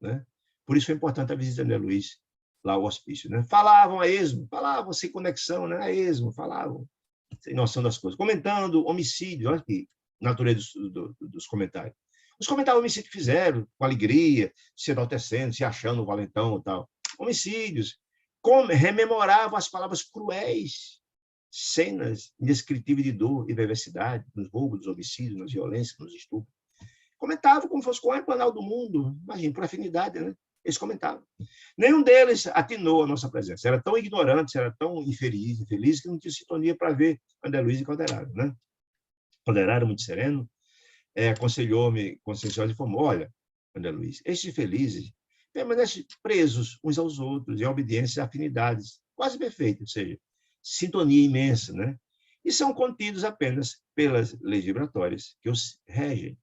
S1: né? Por isso foi importante a visita de André Luiz lá ao hospício, né? Falavam a esmo, falavam sem conexão, né? A esmo, falavam sem noção das coisas, comentando homicídios, olha que natureza dos comentários. Os comentários homicídios que fizeram, com alegria, se enaltecendo, se achando valentão e tal. Homicídios, rememoravam as palavras cruéis, cenas indescritíveis de dor e perversidade, nos roubos, nos homicídios, nas violências, nos estupros. Comentavam como fosse com o banal do mundo, imagina, por afinidade, né? Eles comentavam. Nenhum deles atinou a nossa presença. Era tão ignorante, era tão infeliz, que não tinha sintonia para ver André Luiz e Calderaro, né? Calderaro, muito sereno, aconselhou-me, consciencioso, e informou, olha, André Luiz, estes felizes permanecem presos uns aos outros, em obediência a afinidades quase perfeitas, ou seja, sintonia imensa, né? E são contidos apenas pelas leis vibratórias que os regem.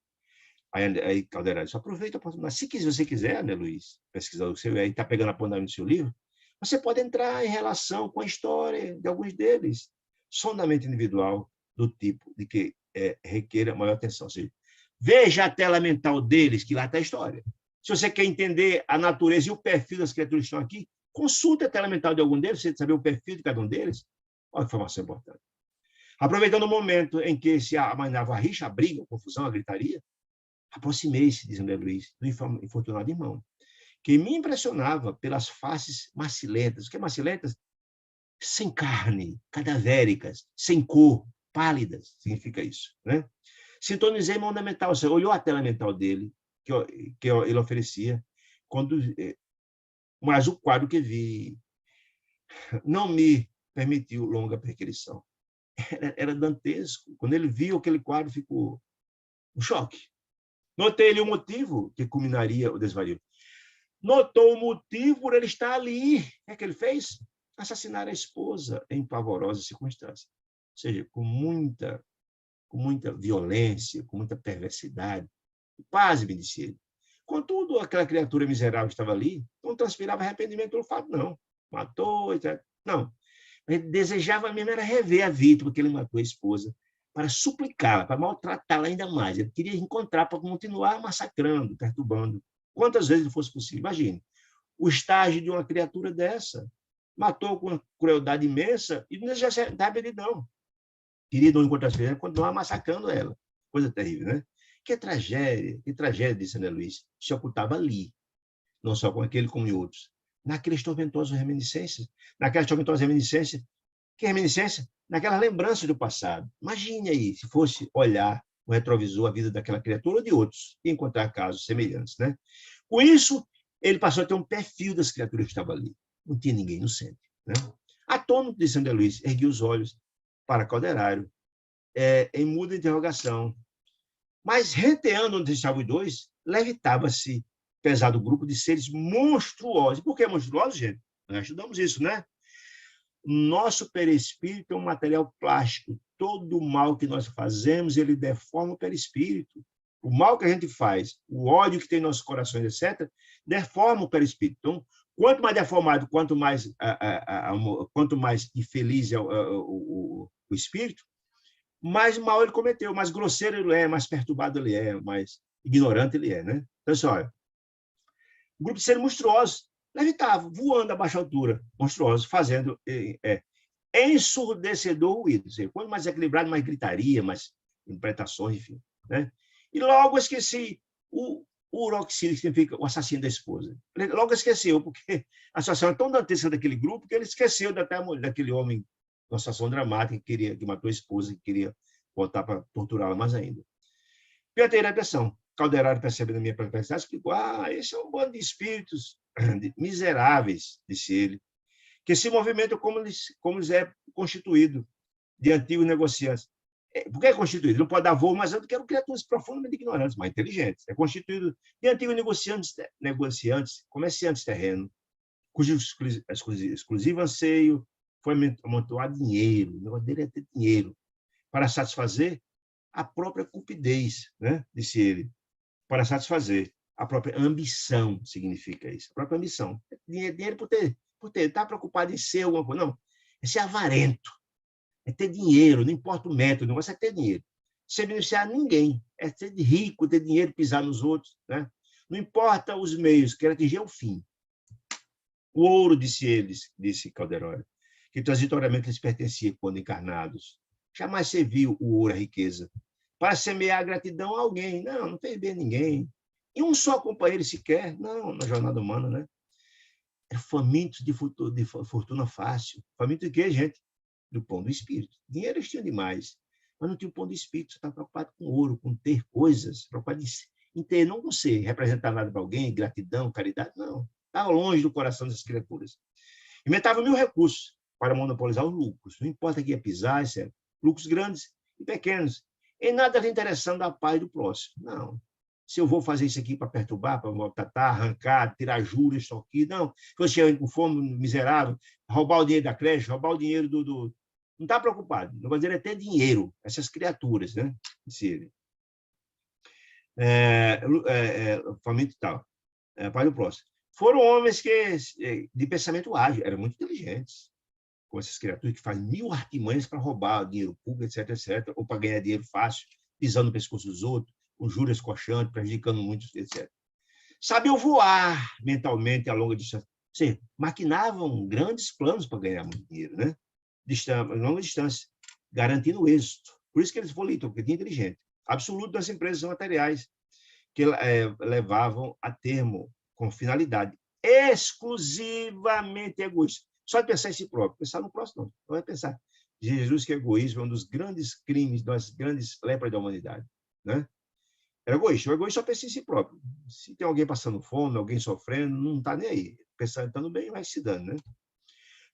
S1: Aí Calderaro disse, aproveita a oportunidade. Se você quiser, André Luiz, pesquisar o seu, aí está pegando a ponta no seu livro, você pode entrar em relação com a história de alguns deles, sondamente individual, do tipo de que requeira maior atenção. Ou seja, veja a tela mental deles, que lá está a história. Se você quer entender a natureza e o perfil das criaturas que estão aqui, consulte a tela mental de algum deles, você saber o perfil de cada um deles. Olha que informação importante. Aproveitando o momento em que se amainava a rixa, a briga, a confusão, a gritaria, aproximei-se, diz André Luiz, do infortunado irmão, que me impressionava pelas faces macilentas. O que é macilentas? Sem carne, cadavéricas, sem cor, pálidas, significa isso, né? Sintonizei mão mental, você olhou a tela mental dele, que ele oferecia, mas o quadro que vi não me permitiu longa perquisição. Era dantesco. Quando ele viu aquele quadro, ficou um choque. Notei-lhe o motivo que culminaria o desvario. Notou o motivo por ele estar ali. O que ele fez? Assassinar a esposa em pavorosa circunstância. Ou seja, com muita violência, com muita perversidade. Pasme, disse ele. Contudo, aquela criatura miserável que estava ali não transpirava arrependimento pelo fato, não. Matou, etc. Não. Ele desejava mesmo era rever a vítima que ele matou a esposa, para suplicá-la, para maltratá-la ainda mais. Ele queria encontrar para continuar massacrando, perturbando, quantas vezes fosse possível. Imagine, o estágio de uma criatura dessa. Matou com uma crueldade imensa e não desejava não. Queria não encontrar as filhas, continuar massacrando ela. Coisa terrível, né? Que tragédia, disse André Luiz, se ocultava ali, não só com aquele, como em outros. Naquelas tormentosas reminiscências, que reminiscência? Naquela lembrança do passado. Imagine aí, se fosse olhar no retrovisor a vida daquela criatura ou de outros, e encontrar casos semelhantes, né? Com isso, ele passou a ter um perfil das criaturas que estavam ali. Não tinha ninguém no centro. Né? Atônito de André Luiz, ergueu os olhos para Calderário, em muda interrogação. Mas, renteando onde estavam os dois, levitava-se pesado grupo de seres monstruosos. Por que monstruosos, gente? Nós estudamos isso, né? Nosso perispírito é um material plástico. Todo o mal que nós fazemos, ele deforma o perispírito. O mal que a gente faz, o ódio que tem em nossos corações, etc., deforma o perispírito. Então, quanto mais deformado, quanto mais infeliz é o espírito, mais mal ele cometeu, mais grosseiro ele é, mais perturbado ele é, mais ignorante ele é. Né? Então, assim, olha, o grupo de seres monstruosos levitava, voando a baixa altura, monstruosos, fazendo ensurdecedor ruído. Quanto mais equilibrado, mais gritaria, mais interpretações, enfim. Né? E logo esqueci o Uroxílio, que significa o assassino da esposa. Logo esqueceu, porque a situação é tão dantesca daquele grupo que ele esqueceu daquele homem, uma situação dramática, que matou a esposa e queria voltar para torturá-la mais ainda. Pianteira a pressão. Calderário, percebendo a minha perplexidade, explicou: esse é um bando de espíritos miseráveis, disse ele, que se movimentam como eles é constituído de antigos negociantes. Por que é constituído? Não pode dar voo, mas eu quero criaturas profundamente ignorantes, mas inteligentes. É constituído de antigos negociantes, comerciantes terrenos, cujo exclusivo anseio foi amontoar dinheiro. O negócio dele é ter dinheiro para satisfazer a própria cupidez, né? Disse ele, para satisfazer a própria ambição, significa isso. A própria ambição. Dinheiro por ter, estar preocupado em ser alguma coisa. Não, é ser avarento. É ter dinheiro, não importa o método, o negócio é ter dinheiro. Sem beneficiar ninguém. É ser rico, ter dinheiro, pisar nos outros. Né? Não importa os meios, quer atingir o fim. O ouro, disse Calderório, que transitoriamente lhes pertencia quando encarnados. Jamais serviu o ouro à riqueza para semear a gratidão a alguém. Não fez bem a ninguém. E um só companheiro sequer, não, na jornada humana, né? Era faminto de fortuna fácil. Faminto de quê, gente? Do pão do espírito. Dinheiro eles tinham demais, mas não tinha o pão do espírito. Você está preocupado com ouro, com ter coisas, preocupado em ter, não com ser, representar nada para alguém, gratidão, caridade, não. Estava longe do coração dessas criaturas. Inventava 1000 recursos para monopolizar os lucros. Não importa que ia pisar, etc. Lucros grandes e pequenos. Em nada lhe interessando a paz do próximo. Não. Se eu vou fazer isso aqui para perturbar, para maltratar, arrancar, tirar juros, isso aqui, não. Se você chega com fome, miserável, roubar o dinheiro da creche, roubar o dinheiro do... Não está preocupado. O negócio dele é ter dinheiro, essas criaturas, né? Faminto e tal. Pai do próximo. Foram homens de pensamento ágil, eram muito inteligentes, com essas criaturas que fazem 1000 artimanhas para roubar dinheiro público, etc., ou para ganhar dinheiro fácil, pisando no pescoço dos outros, com juros coxantes, prejudicando muitos, etc. Sabiam voar mentalmente a longa distância. Ou seja, maquinavam grandes planos para ganhar muito dinheiro, né? Longa distância, garantindo o êxito. Por isso que eles foram porque tinha inteligente. Absoluto das empresas materiais que levavam a termo com finalidade exclusivamente egoísta. Só de pensar em si próprio. Pensar no próximo, não. Não vai pensar. Jesus, que é egoísmo, é um dos grandes crimes, das grandes lepras da humanidade. Né? Era egoísta. O egoísta só pensa em si próprio. Se tem alguém passando fome, alguém sofrendo, não está nem aí. Pensando estando bem, vai se dando. Né?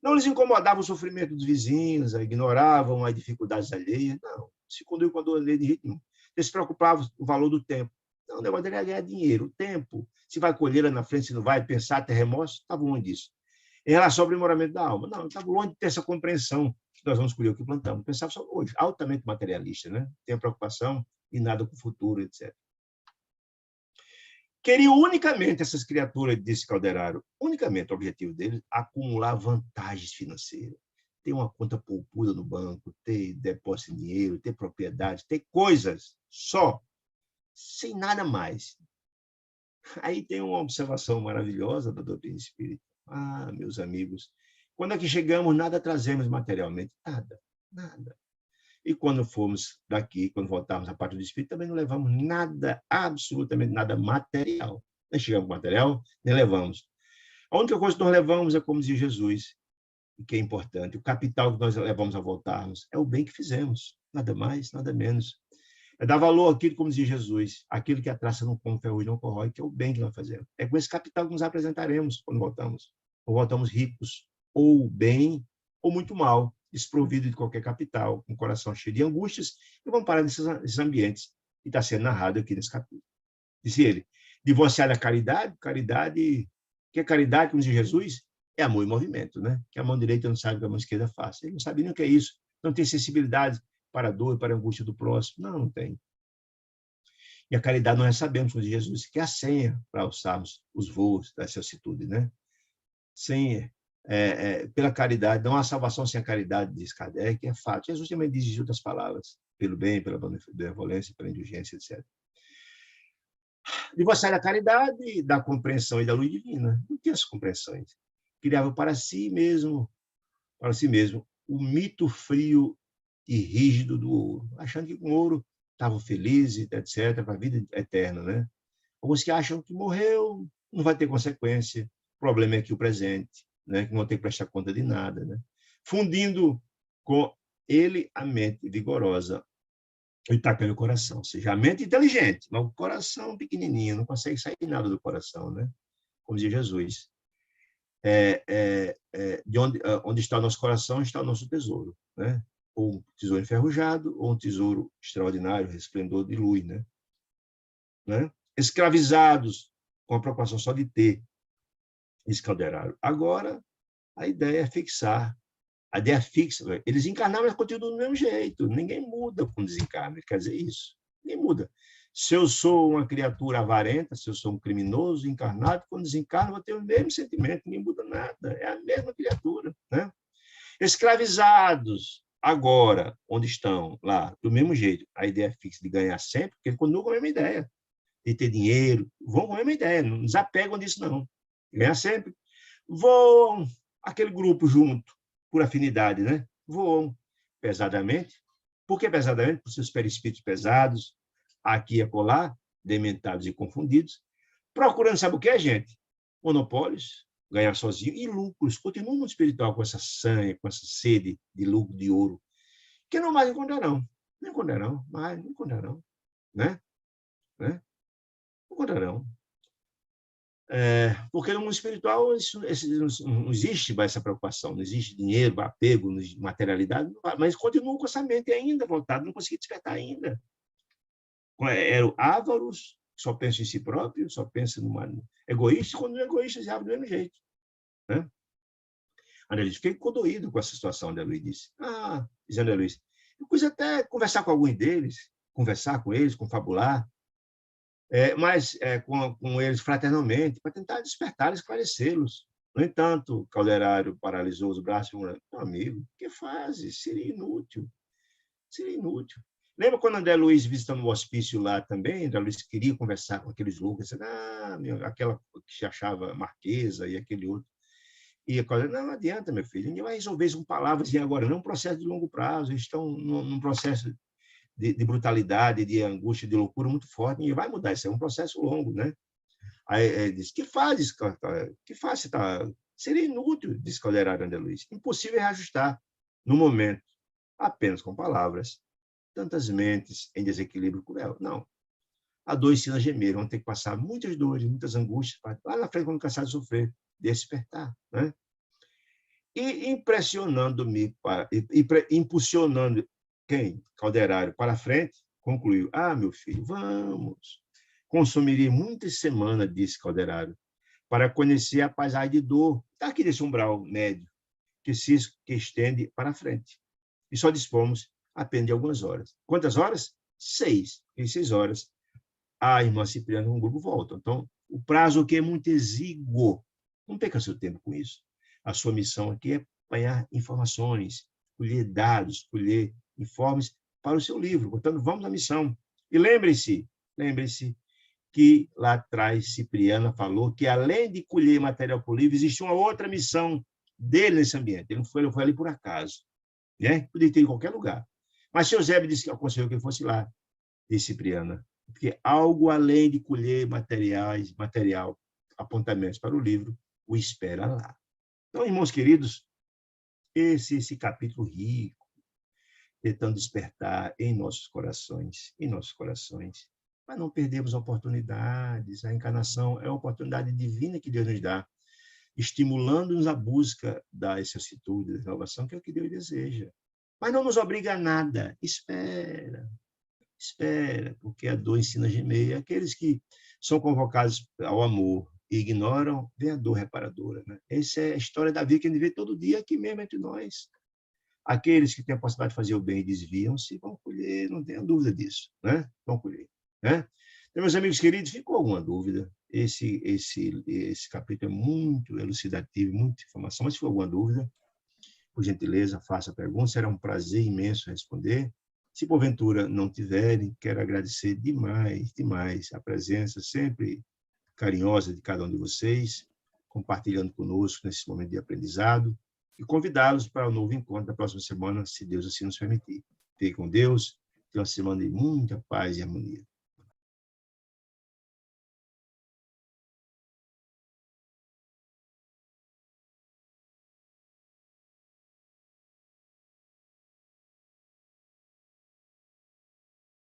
S1: Não lhes incomodava o sofrimento dos vizinhos, ignoravam as dificuldades alheias. Não. Se conduziu com a dor de jeito nenhum. Eles se preocupavam com o valor do tempo. Não, o negócio dele é ganhar dinheiro, o tempo. Se vai colher lá na frente, se não vai pensar, ter remorso, estava longe disso. Em relação ao aprimoramento da alma, não, estava longe de ter essa compreensão que nós vamos colher o que plantamos. Pensava só hoje, altamente materialista, né? Tem preocupação e nada com o futuro, etc. Queria unicamente essas criaturas, disse Calderário, unicamente o objetivo deles, acumular vantagens financeiras. Ter uma conta poupuda no banco, ter depósito de dinheiro, ter propriedade, ter coisas só, sem nada mais. Aí tem uma observação maravilhosa da doutrina espírita. Meus amigos, quando aqui chegamos, nada trazemos materialmente. Nada. E quando formos daqui, quando voltarmos à parte do espírito, também não levamos nada, absolutamente nada material. Nem chegamos com material, nem levamos. A única coisa que nós levamos é, como dizia Jesus, que é importante, o capital que nós levamos a voltarmos é o bem que fizemos. Nada mais, nada menos. É dar valor àquilo, como dizia Jesus, aquilo que a traça não come, ferrugem não corrói, que é o bem que nós fazemos. É com esse capital que nos apresentaremos quando voltamos. Ou voltamos ricos, ou bem, ou muito mal, desprovido de qualquer capital, com o coração cheio de angústias, e vamos parar nesses ambientes que está sendo narrado aqui nesse capítulo. Disse ele, divorciar da caridade, que é caridade, como diz Jesus, é amor em movimento, né? Que a mão direita não sabe o que a mão esquerda faz. Ele não sabe nem o que é isso, não tem sensibilidade para a dor, para a angústia do próximo. Não, não tem. E a caridade nós sabemos, como diz Jesus, que é a senha para alçarmos os voos da celsitude, né? Pela caridade, não há salvação sem a caridade, diz Kardec, é fato. Jesus também diz em outras palavras, pelo bem, pela benevolência, pela indulgência, etc. Divorciar da caridade, da compreensão e da luz divina. Não tinha essas compreensões. Criava para si mesmo, o mito frio e rígido do ouro, achando que com ouro estavam felizes, etc., para a vida eterna, né? Alguns que acham que morreu, não vai ter consequência, o problema é aqui o presente, né? Que não tem que prestar conta de nada, né? Fundindo com ele a mente vigorosa e tacando o coração, ou seja, a mente inteligente, mas o coração pequenininho, não consegue sair nada do coração, né? Como dizia Jesus. Onde está o nosso coração, está o nosso tesouro, né? Ou um tesouro enferrujado, ou um tesouro extraordinário, resplendor de luz, né? Escravizados com a preocupação só de ter esse calderário. Agora, a ideia é fixar. A ideia fixa. Eles encarnaram, mas continuam do mesmo jeito. Ninguém muda quando desencarna. Quer dizer isso. Ninguém muda. Se eu sou uma criatura avarenta, se eu sou um criminoso encarnado, quando desencarno, vou ter o mesmo sentimento. Ninguém muda nada. É a mesma criatura, né? Escravizados, agora, onde estão? Lá, do mesmo jeito. A ideia fixa de ganhar sempre, porque eles continuam com a mesma ideia. De ter dinheiro, vão com a mesma ideia. Não desapegam disso, não. Ganhar sempre. Voam aquele grupo junto, por afinidade, né? Voam pesadamente. Por que pesadamente? Por seus perispíritos pesados, aqui e acolá, dementados e confundidos, procurando, sabe o que, gente? Monopólios, ganhar sozinho, e lucros. Continua o mundo espiritual com essa sanha, com essa sede de lucro, de ouro, que não mais encontrarão. Não encontrarão, mais não encontrarão. Né? Não encontrarão. Porque no mundo espiritual não existe mais essa preocupação, não existe dinheiro, apego, materialidade, mas continuam com essa mente ainda voltada, não conseguiram despertar ainda. Eram ávaros, só pensam em si próprio, só pensam numa egoísta, quando não é egoísta, se abre do mesmo jeito. Né? André Luiz, fiquei condoído com essa situação, André Luiz disse. Diz André Luiz, eu quis até conversar com alguns deles, conversar com eles, confabular, mas com eles fraternalmente, para tentar despertar e esclarecê-los. No entanto, Calderário paralisou os braços e falou, meu amigo, que fazes? Seria inútil. Seria inútil. Lembra quando André Luiz visitando o hospício lá também? André Luiz queria conversar com aqueles loucos, aquela que se achava marquesa e aquele outro. E a coisa, não adianta, meu filho, ninguém vai resolver isso com palavras agora, não é um processo de longo prazo, eles estão num processo de brutalidade, de angústia, de loucura muito forte, e vai mudar, isso é um processo longo, né? Aí diz, que fazes? Que faz? Seria inútil, disse Calderário André Luiz. Impossível reajustar no momento, apenas com palavras. Tantas mentes em desequilíbrio cruel. Não. Há dois sinos gemer, vão ter que passar muitas dores, muitas angústias, lá na frente, quando cansar de sofrer, despertar, né? E impressionando-me, impulsionando quem? Calderário para frente, concluiu, meu filho, vamos. Consumiria muitas semanas, disse Calderário, para conhecer a paisagem de dor, aqui desse umbral médio, que estende para frente. E só dispomos apenas de algumas horas. Quantas horas? 6. Em 6 horas, a irmã Cipriana e um grupo voltam. Então, o prazo aqui é muito exíguo. Não perca seu tempo com isso. A sua missão aqui é apanhar informações, colher dados, colher informes para o seu livro. Portanto, vamos à missão. E lembre-se que lá atrás Cipriana falou que, além de colher material para o livro, existe uma outra missão dele nesse ambiente. Ele não foi ali por acaso. Né? Podia ter em qualquer lugar. Mas seu Zé disse que aconselhou que ele fosse lá, disse Cipriana, porque algo além de colher material, apontamentos para o livro, o espera lá. Então, irmãos queridos, esse capítulo rico, tentando despertar em nossos corações, mas não perdemos oportunidades. A encarnação é a oportunidade divina que Deus nos dá, estimulando-nos a busca da vicissitude, da renovação, que é o que Deus deseja. Mas não nos obriga a nada. Espera, porque a dor ensina a gemer. E aqueles que são convocados ao amor e ignoram, vem a dor reparadora. Né? Essa é a história da vida que a gente vê todo dia aqui mesmo entre nós. Aqueles que têm a possibilidade de fazer o bem e desviam-se, vão colher, não tenha dúvida disso. Né? Vão colher. Né? Então, meus amigos queridos, ficou alguma dúvida? Esse capítulo é muito elucidativo, muita informação, mas se for alguma dúvida, por gentileza, faça a pergunta, será um prazer imenso responder. Se porventura não tiverem, quero agradecer demais, demais a presença sempre carinhosa de cada um de vocês, compartilhando conosco nesse momento de aprendizado, e convidá-los para o novo encontro da próxima semana, se Deus assim nos permitir. Fique com Deus, tenha uma semana de muita paz e harmonia.